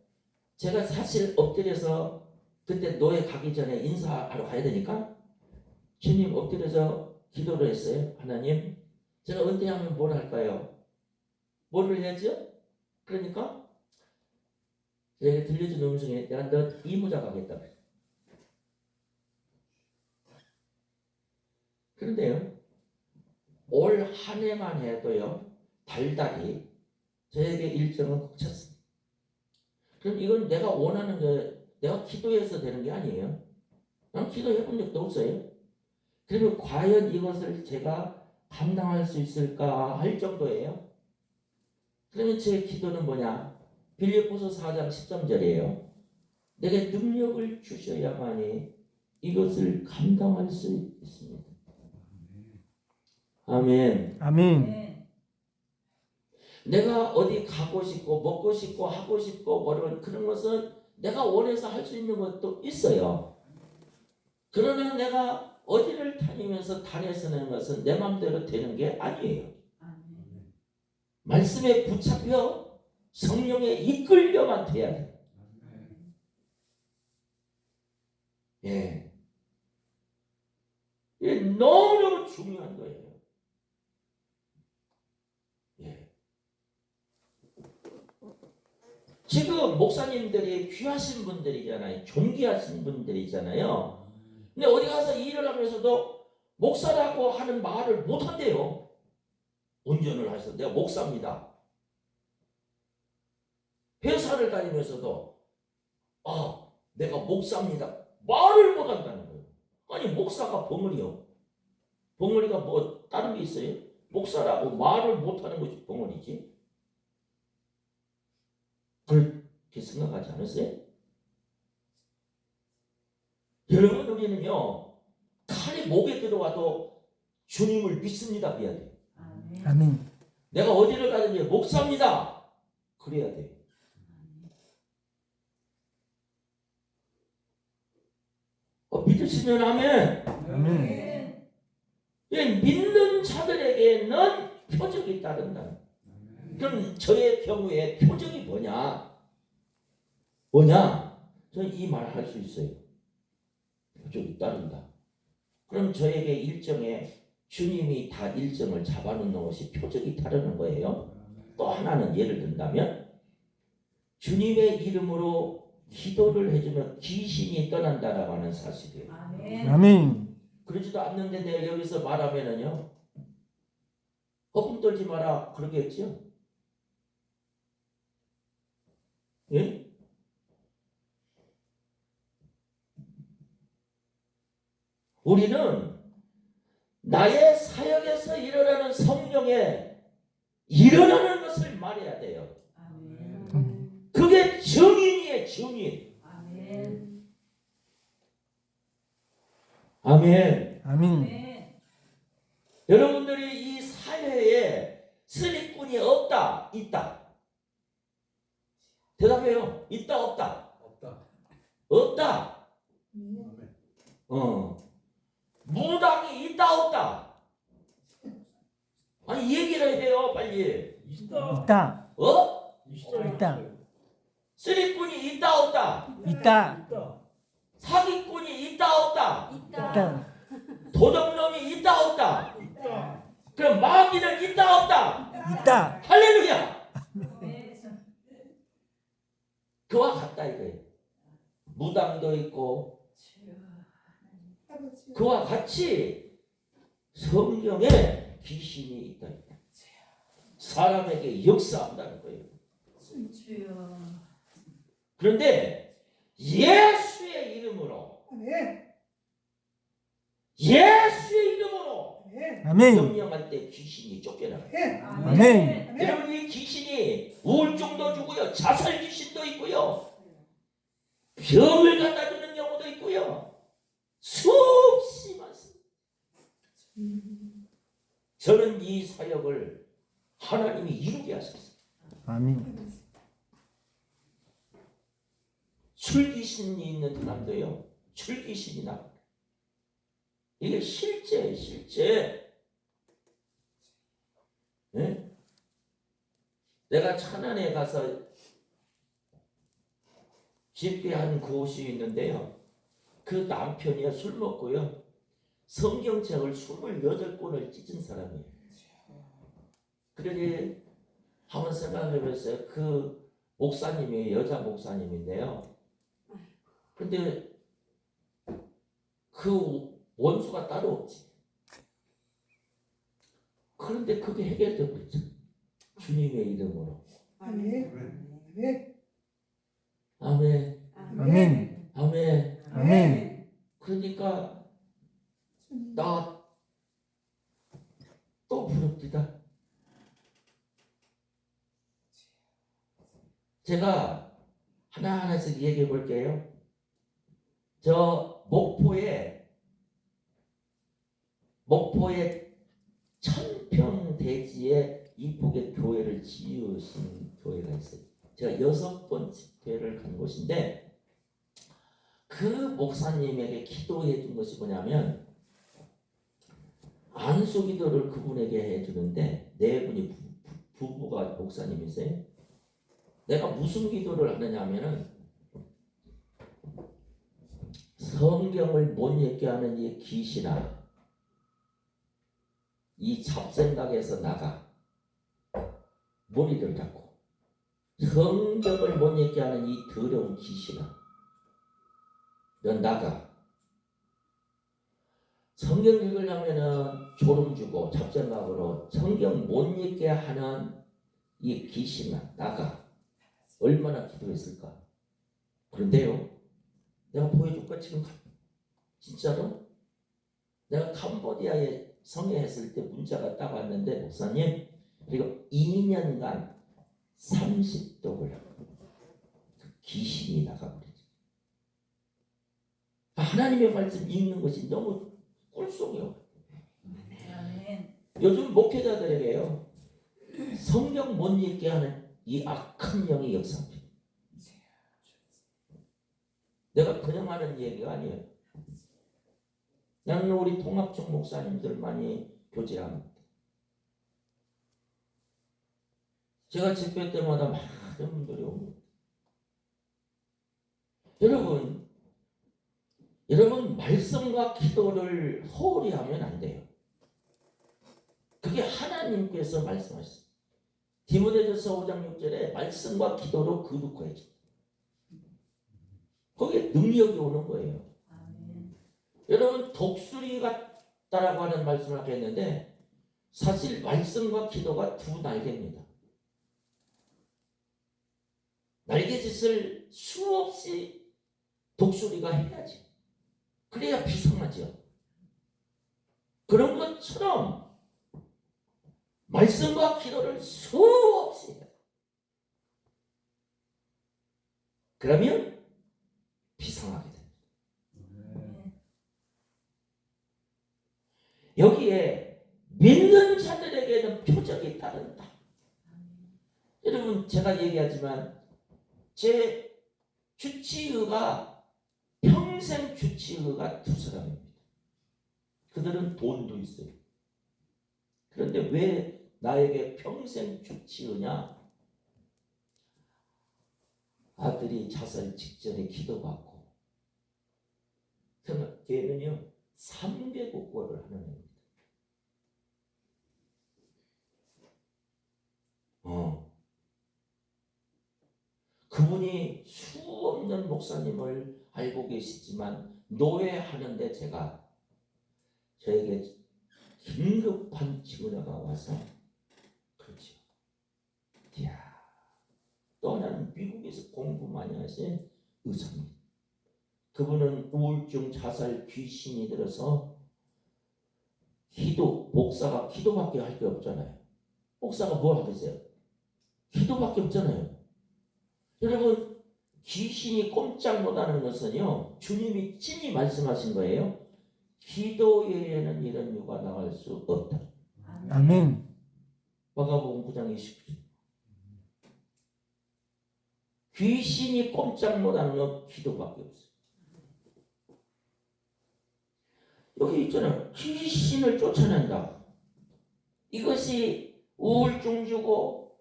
제가 사실 엎드려서 그때 노예 가기 전에 인사하러 가야 되니까 주님 엎드려서 기도를 했어요. 하나님, 제가 은퇴하면 뭘 할까요? 뭐를 해야죠? 그러니까 제가 들려준 음성에 내가 너 이무자 가겠다. 그런데요, 올 한 해만 해도요, 달달이 저에게 일정은 꼭 찼습니다. 그럼 이건 내가 원하는 게 내가 기도해서 되는 게 아니에요. 난 기도해 본 적도 없어요. 그리고 과연 이것을 제가 감당할 수 있을까 할 정도예요. 그러면 제 기도는 뭐냐? 빌립보서 4장 13절이에요. 내게 능력을 주셔야만이 이것을 감당할 수 있습니다. 아멘. 아멘. 내가 어디 가고 싶고 먹고 싶고 하고 싶고 그런 것은 내가 원해서 할 수 있는 것도 있어요. 그러나 내가 어디를 다니면서 다녀서는 것은 내 마음대로 되는 게 아니에요. 말씀에 붙잡혀 성령에 이끌려만 돼야 돼. 예. 이게 너무너무 중요한 거예요. 예. 지금 목사님들이 귀하신 분들이잖아요. 존귀하신 분들이잖아요. 근데 어디 가서 일을 하면서도 목사라고 하는 말을 못 한대요. 운전을 해서 내가 목사입니다. 회사를 다니면서도 내가 목사입니다. 말을 못 한다는 거예요. 아니 목사가 벙어리요. 벙어리가 뭐 다른 게 있어요? 목사라고 말을 못 하는 것이 벙어리지. 그렇게 생각하지 않으세요? 여러분 우리는요 칼이 목에 들어와도 주님을 믿습니다 해야 돼요. 아멘. 내가 어디를 가든지 목사입니다 그래야 돼요. 믿으시면 아멘. 아멘. 믿는 자들에게는 표적이 따른다. 그럼 저의 경우에 표적이 뭐냐? 저는 이 말을 할 수 있어요. 표적이 따른다. 그럼 저에게 일정에 주님이 다 일정을 잡아놓는 것이 표적이 따르는 거예요. 또 하나는 예를 든다면 주님의 이름으로 기도를 해주면 귀신이 떠난다라고 하는 사실이에요. 아멘. 그러지도 않는데 내가 여기서 말하면은요 허풍 떨지 마라 그러겠죠? 예? 우리는 나의 사역에서 일어나는 성령에 일어나는 것을 말해야 돼요. 그게 증인이에요. 증인. 아멘. 아멘. 여러분들이 이 사회에 스리꾼이 없다, 있다. 대답해요. 있다, 없다. 없다. 무당이 있다, 없다. 아니 얘기를 해요, 빨리. 있다. 있다. 쓰리꾼이 있다 없다? 있다. 사기꾼이 있다 없다? 있다. 도둑놈이 있다 없다? 그럼 마귀는 있다 없다? 있다. 할렐루야! 네. 그와 같다 이거예요. 무당도 있고 그와 같이 성경에 귀신이 있다. 사람에게 역사한다는 거예요. 그런데 예수의 이름으로 예수의 이름으로 아멘. 명령할 때 귀신이 쫓겨나가요. 아멘. 여러분 이 귀신이 우울증도 주고요. 자살 귀신도 있고요. 병을 갖다 주는 경우도 있고요. 수없이 많습니다. 저는 이 사역을 하나님이 이루게 하셨어요. 아멘. 출귀신이 있는 사람도요. 출귀신이 나. 이게 실제. 네? 내가 천안에 가서 집회한 곳이 있는데요. 그 남편이요 술 먹고요. 성경책을 28권을 찢은 사람이에요. 그러니 한번 생각해보세요. 그 목사님이 여자 목사님인데요. 근데 그 원수가 따로 없지. 그런데 그게 해결되고 있죠. 주님의 이름으로. 아멘. 아멘. 아멘. 아멘. 아멘. 그러니까 나 또 부릅니다. 제가 하나하나씩 얘기해 볼게요. 저 목포에 천평 대지에 이쁘게 교회를 지으신 교회가 있어요. 제가 6번 집회를 간 곳인데 그 목사님에게 기도해 준 것이 뭐냐면 안수 기도를 그분에게 해주는데 네 분이 부부가 목사님이세요. 내가 무슨 기도를 하느냐면은 성경을 못 읽게 하는 이 귀신아, 이 잡생각에서 나가. 머리를 잡고 성경을 못 읽게 하는 이 더러운 귀신아, 넌 나가. 성경 읽으려면은 졸음 주고 잡생각으로 성경 못 읽게 하는 이 귀신아, 나가. 얼마나 기도했을까. 그런데요, 내가 보여줄까 지금 진짜로 내가 캄보디아에 성회했을 때 문자가 딱 왔는데 목사님 그리고 2년간 30독을 그 귀신이 나가버리죠. 하나님의 말씀 읽는 것이 너무 꿀송이요. 요즘 목회자들에게요 성경 못 읽게 하는 이 악한 영이 역사합니다. 내가 그냥 하는 얘기가 아니에요. 나는 우리 통합청 목사님들 많이 교제합니다. 제가 집회 때마다 많은 분들이 옵니다. 여러분 말씀과 기도를 소홀히 하면 안 돼요. 그게 하나님께서 말씀하셨어요. 디모데전서 5장 6절에 말씀과 기도로 거룩해야지. 거기에 능력이 오는 거예요. 여러분 독수리 같다라고 하는 말씀을 아까 했는데 사실 말씀과 기도가 두 날개입니다. 날개짓을 수없이 독수리가 해야지. 그래야 비상하죠. 그런 것처럼 말씀과 기도를 수없이 해요. 그러면 비상하게 됩니다. 여기에 믿는 자들에게는 표적이 따른다. 여러분 제가 얘기하지만 제 주치의가 평생 주치의가 두 사람입니다. 그들은 돈도 있어요. 그런데 왜 나에게 평생 주치으냐? 아들이 자살 직전에 기도받고 걔는요 3개국어를 하는 애입니다. 그분이 수 없는 목사님을 알고 계시지만 노예하는데 제가 저에게 긴급한 전화가 와서 그렇죠. 이야, 또 하나는 미국에서 공부 많이 하신 의사입니다. 그분은 우울증, 자살, 귀신이 들어서 목사가 기도밖에 할 게 없잖아요. 목사가 뭘 하겠어요? 기도밖에 없잖아요. 여러분, 귀신이 꼼짝 못하는 것은요, 주님이 친히 말씀하신 거예요. 기도 외에는 이런 유가 나갈 수 없다. 아멘. 마가복음 9장 29절. 귀신이 꼼짝 못하는 건 기도밖에 없어요. 여기 있잖아요. 귀신을 쫓아낸다. 이것이 우울증 주고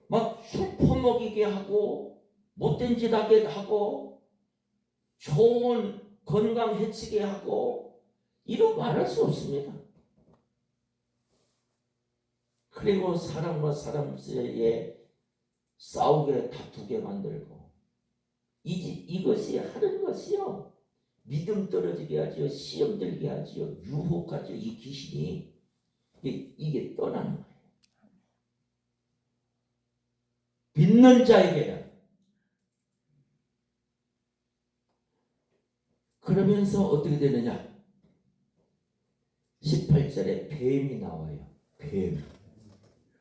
막 술 퍼먹이게 하고 못된 짓 하게 하고 좋은 건강 해치게 하고 이런 말할 수 없습니다. 그리고 사람과 사람 사이에 싸우게 다투게 만들고 이것이 하는 것이요 믿음 떨어지게 하지요, 시험 들게 하지요, 유혹하지요. 이 귀신이 이게 떠나는 거예요. 믿는 자에게는. 그러면서 어떻게 되느냐? 18절에 뱀이 나와요. 뱀.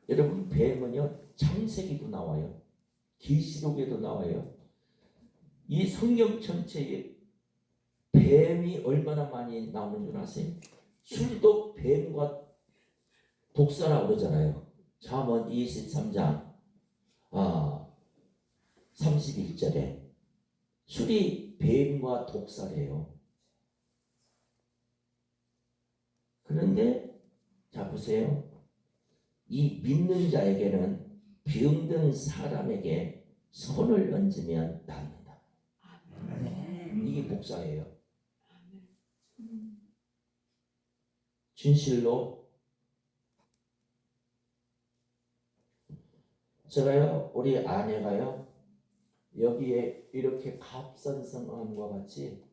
여러분, 뱀은요 창세기도 나와요. 계시록에도 나와요. 이 성경 전체에 뱀이 얼마나 많이 나오는 줄 아세요? 술도 뱀과 독사라고 그러잖아요. 잠언 23장 31절에 술이 뱀과 독사래요. 그런데 자 보세요. 이 믿는 자에게는 병든 사람에게 손을 얹으면 낫는다. 이게 복사예요. 진실로 제가요 우리 아내가요 여기에 이렇게 갑선성함과 같이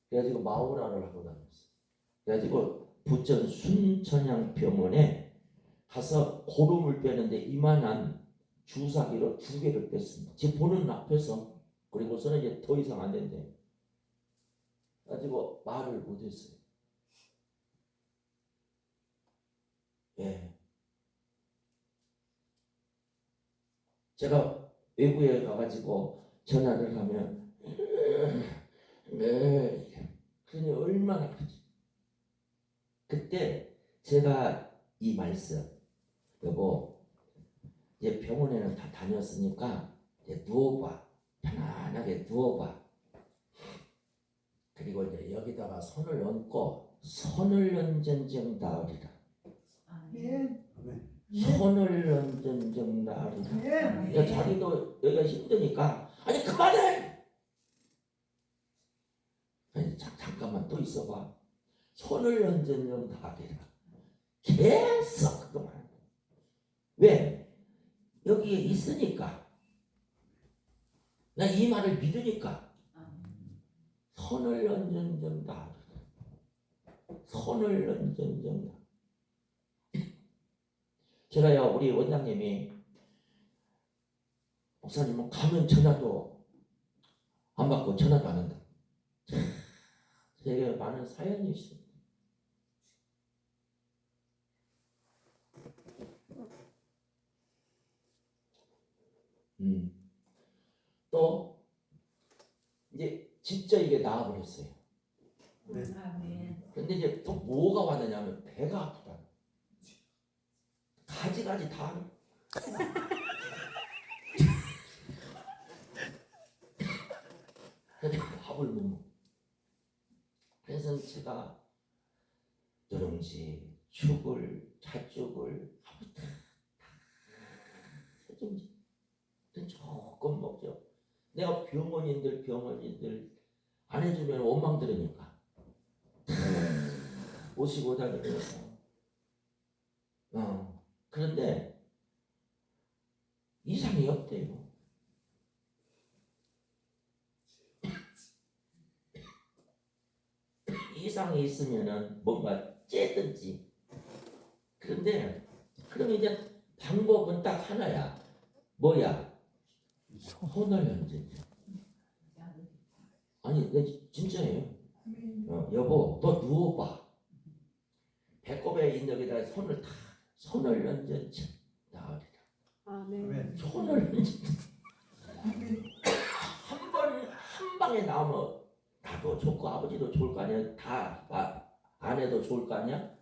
그래가지고 마우라를 하고 다녔어요. 그래가지고 부천 순천향병원에 가서 고름을 빼는데 이만한 주사기로 2개를 뺐습니다. 제 보는 앞에서. 그리고서는 이제 더 이상 안 된대. 가지고 말을 못했어요. 예. 제가 외부에 가가지고 전화를 하면 네. 그러니 얼마나 크지. 그때 제가 이 말씀 여보 이제 병원에는 다 다녔으니까 이제 누워봐. 편안하게 누워봐. 그리고 이제 여기다가 손을 얹고 손을 얹은즉 나으리라. 손을 얹은즉 나으리라. 자기도 여기가 힘드니까 아니 그만해. 아니 잠깐만 또 있어봐. 손을 얹은즉 나으리라. 계속 그만. 왜? 여기에 있으니까. 나 이 말을 믿으니까. 손을 얹은즉 나으리라. 손을 얹은즉 나으리라. 제가요 우리 원장님이 목사님은 가면 전화도 안 받고 전화도 안 한다. 되게 많은 사연이 있습니다. 또 이제 진짜 이게 나아버렸어요. 근데 이제 또 뭐가 왔느냐면 배가 아프다. 가지가지 다 근데 밥을 못 먹어. 그래서 제가 누룽지, 죽을 잣죽을 좀 조금 먹죠. 내가 병원인들 안 해주면 원망 들으니까 오시고 다니면서 그런데 이상이 없대요. 이상이 있으면은 뭔가 째든지. 그런데 그럼 이제 방법은 딱 하나야. 뭐야? 손을 얹지. 아니, 진짜예요. 여보, 너 누워봐. 배꼽에 있는 여기다 손을 얹지. 나으리라. 아멘. 손을 얹지. 한 방에 나오면 나도 좋고 아버지도 좋을 거 아니야. 다 아내도 좋을 거 아니야.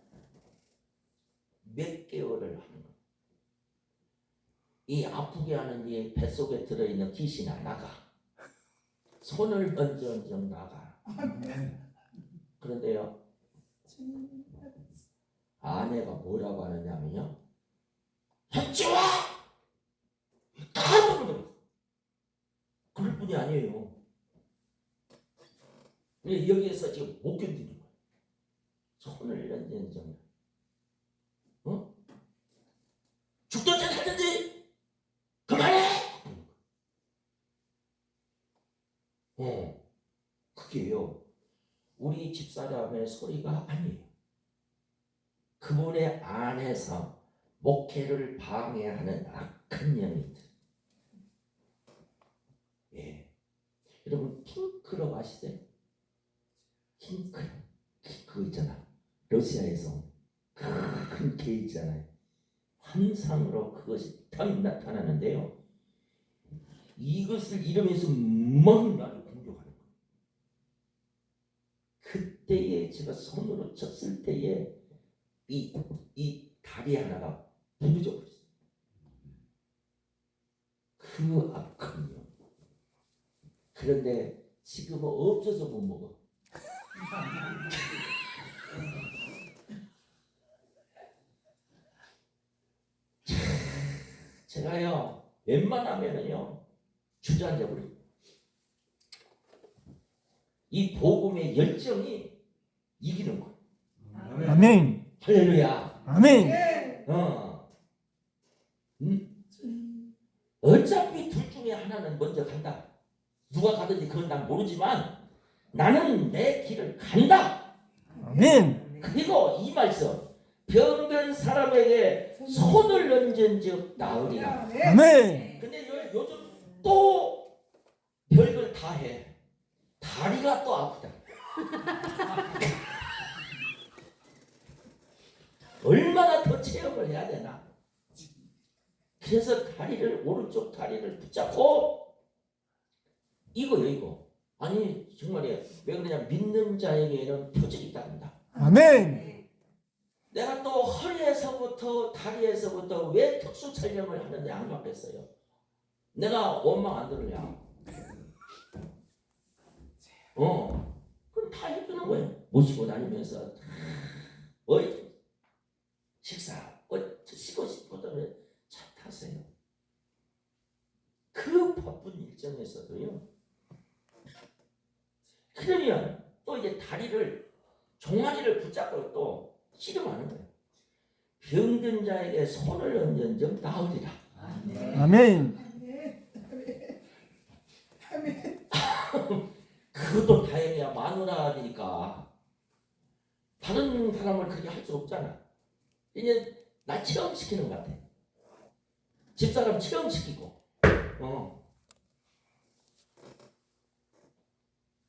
몇 개월을 하는 거야. 이 아프게 하는 이 뱃속에 들어있는 귀신아 나가. 손을 얹어 나가. 그런데요, 아내가 뭐라고 하느냐면요, 현지와 다 죽어버려. 그럴 뿐이 아니에요. 여기에서 지금 못 견디는 거야. 손을 얹는 죽든지 살든지 그만해. 그게요, 우리 집사람의 소리가 아니에요. 그분의 안에서 목회를 방해하는 악한 영이들. 예. 여러분 킹크럽 아시세요? 킹크럽 그거 있잖아. 러시아에서 큰 개 있잖아요. 환상으로 그것이 딱 나타나는데요. 이것을 이러면서 막 나를 공격하는 거예요. 그때에 제가 손으로 쳤을 때에 이 다리 하나가 부러져 버렸어요. 그 악한 영. 그런데 지금은 없어서 못 먹어. 제가요 웬만하면은요 주저앉아 버려요. 이 복음의 열정이 이기는 거예요. 아멘. 할렐루야. 아멘. 어차피 둘 중에 하나는 먼저 간다. 누가 가든지 그건 난 모르지만 나는 내 길을 간다. 아멘. 그리고 이 말씀, 병든 사람에게 손을 얹은즉 나으리라. 아멘. 근데 요즘 또 별걸 다 해. 다리가 또 아프다. 얼마나 더 체험을 해야 되나. 그래서 오른쪽 다리를 붙잡고 이거 아니 정말이에요. 왜 그러냐, 믿는 자에게는 표적이 있답니다. 아멘. 내가 또 허리에서부터 다리에서부터 왜 특수 촬영을 하는지 안 받겠어요. 내가 원망 안 들으냐. 그럼 다 해주는 거예요. 모시고 다니면서 식사 쉬고 싶거든 차 타세요. 그 바쁜 일정에서도요. 그러면 또 이제 종아리를 붙잡고 또 씨름하는 거예요. 병든 자에게 손을 얹은즉 나으리라. 아멘. 그것도 다행이야. 마누라니까 다른 사람을 그렇게 할 수 없잖아. 이제 나 체험시키는 것 같아. 집사람 체험시키고.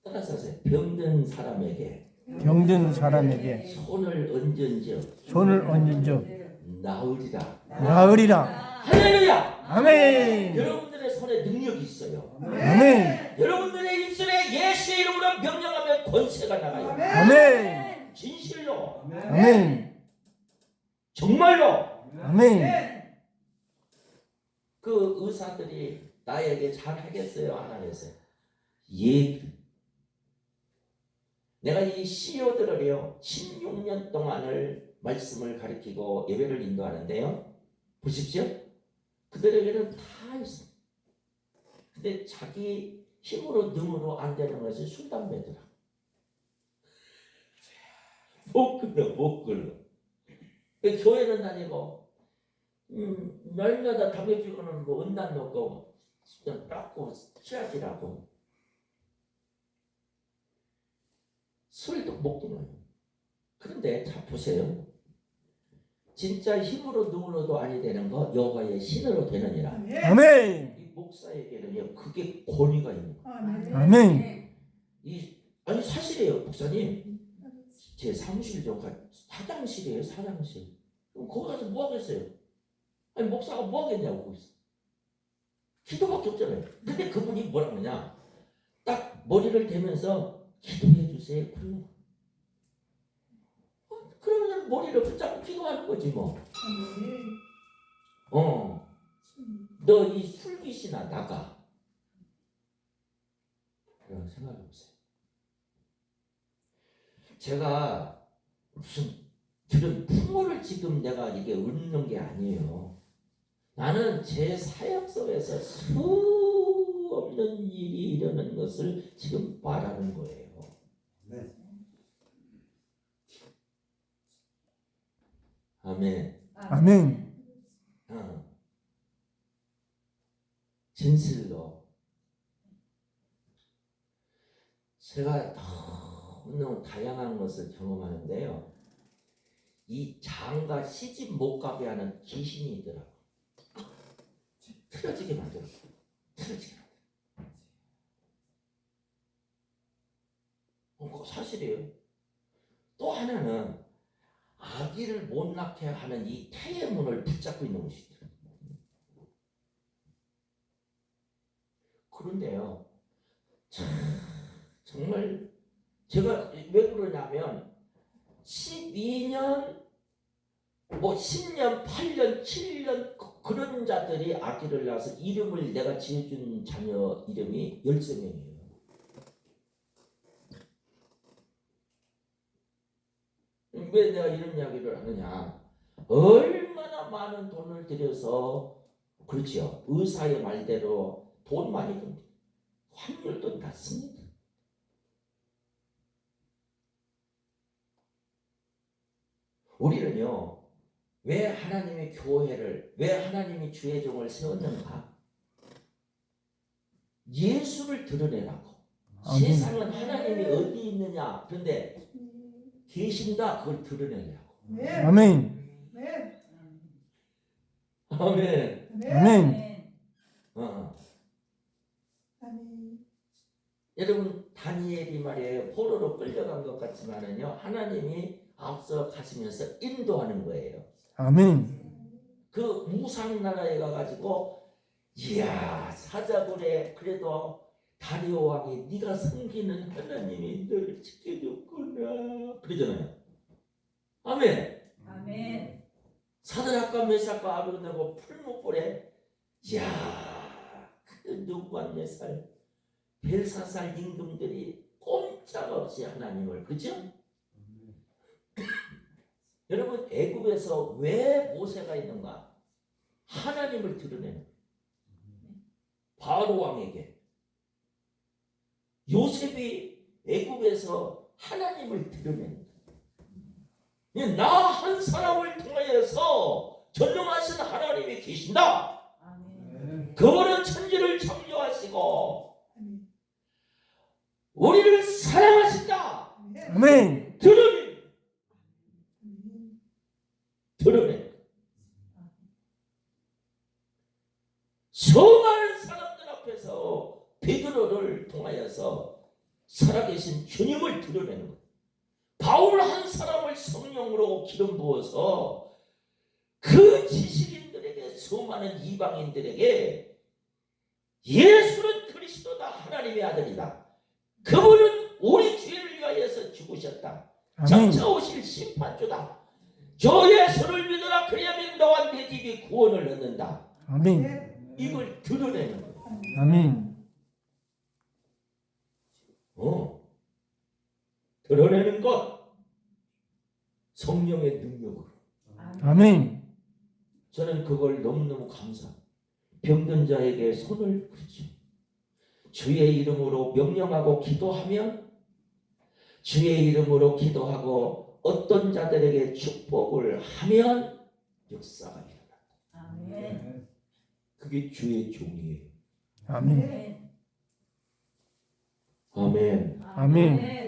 따라서 하세요. 병든 사람에게 손을 얹은즉 나으리라. 할렐루야. 아멘. 여러분들의 손에 능력이 있어요. 아멘. 여러분들의 입술에 예수의 이름으로 명령하면 권세가 나가요. 아멘. 진실로. 아멘. 정말로. 아멘. 그 의사들이 나에게 잘 하겠어요? 안 하겠어요? 예. 내가 이 CEO들을요 16년 동안을 말씀을 가르치고 예배를 인도하는데요. 보십시오. 그들에게는 다 있습니다. 근데 자기 힘으로 능으로 안 되는 것이 술, 담배더라. 못 끊어, 못 끊어. 교회는 다니고 날마다 담배 피우고는 뭐 은단 넣고 그냥 닦고 취하지라고 술도 못 끊어요. 그런데 자 보세요. 진짜 힘으로 능으로도 아니 되는 거 여호와의 신으로 되느니라. 아멘. 이 목사에게는요 그게 권위가 있는 거예요. 아멘. 아니 사실이에요 목사님. 제 사무실 좀 사장실이에요 사장실. 그럼 거기 가서 뭐 하겠어요? 아니 목사가 뭐 하겠냐고 거기서. 기도밖에 없잖아요. 근데 그분이 뭐라고 하냐 딱 머리를 대면서 기도해 주세요. 그러면 머리를 붙잡고 기도하는 거지 뭐. 너 이 술귀신아 나가. 그런 생각해 보세요. 제가 무슨 들은 풍어를 지금 내가 이게 읊는 게 아니에요. 나는 제 사역 속에서 수 없는 일이 일어나는 것을 지금 말하는 거예요. 네. 아멘. 아멘. 진실로 제가 너무 다양한 것을 경험하는데요. 이 장가 시집 못 가게 하는 귀신이 있더라고. 틀어지게 만들어. 틀어지게 만들어. 그거 사실이에요. 또 하나는 아기를 못 낳게 하는 이 태의 문을 붙잡고 있는 것이 있더라고요. 그런데요. 참 정말 제가 왜 그러냐면 12년 뭐 10년 8년 7년 그런 자들이 아기를 낳아서 이름을 내가 지어준 자녀 이름이 13명이에요. 왜 내가 이런 이야기를 하느냐 얼마나 많은 돈을 들여서 그렇지요. 의사의 말대로 돈 많이 듭니다. 확률도 낮습니다. 우리는요 왜 하나님의 교회를 왜 하나님이 주의 종을 세웠는가? 예수를 드러내라고. 세상은 하나님이 어디 있느냐 그런데 계신다 그걸 드러내려고. 아멘. 아멘. 아멘. 여러분 다니엘이 말이에요 포로로 끌려간 것 같지만은요 하나님이 앞서 가시면서 인도하는 거예요. 아멘. 그 무상 나라에 가가지고 이야 사자굴에 그래도 다리오 왕이 네가 섬기는 하나님이 너를 지켜줬구나 그러잖아요. 아멘. 아멘. 사드락과 메삭과 아벳네고 풀무불에 이야 그 느부갓네살 벨사살 임금들이 꼼짝없이 하나님을 그죠? 여러분 애굽에서 왜 모세가 있는가? 하나님을 드러내는 바로 왕에게 요셉이 애굽에서 하나님을 드러내는 나 한 사람을 통하여서 전능하신 하나님이 계신다. 아멘. 그분은 천지를 창조하시고 우리를 사랑하신다. 아멘. 드러내 수많은 사람들 앞에서 베드로를 통하여서 살아계신 주님을 드러내는 것. 바울 한 사람을 성령으로 기름 부어서 그 지식인들에게 수많은 이방인들에게 예수는 그리스도다 하나님의 아들이다. 그분은 우리 죄를 위하여서 죽으셨다. 아멘. 장차 오실 심판주다. 저 예수를 믿으라 그리하면 너와 내 집이 구원을 얻는다. 아멘. 이걸 드러내는 거예요. 아멘. 드러내는 것. 성령의 능력으로. 아멘. 저는 그걸 너무너무 감사합니다. 병든 자에게 손을 그렇죠. 주의 이름으로 명령하고 기도하면 주의 이름으로 기도하고 어떤 자들에게 축복을 하면 역사가 일어난다. 아멘. 그게 주의 종이에요. 아멘. 아멘. 아멘. 아멘.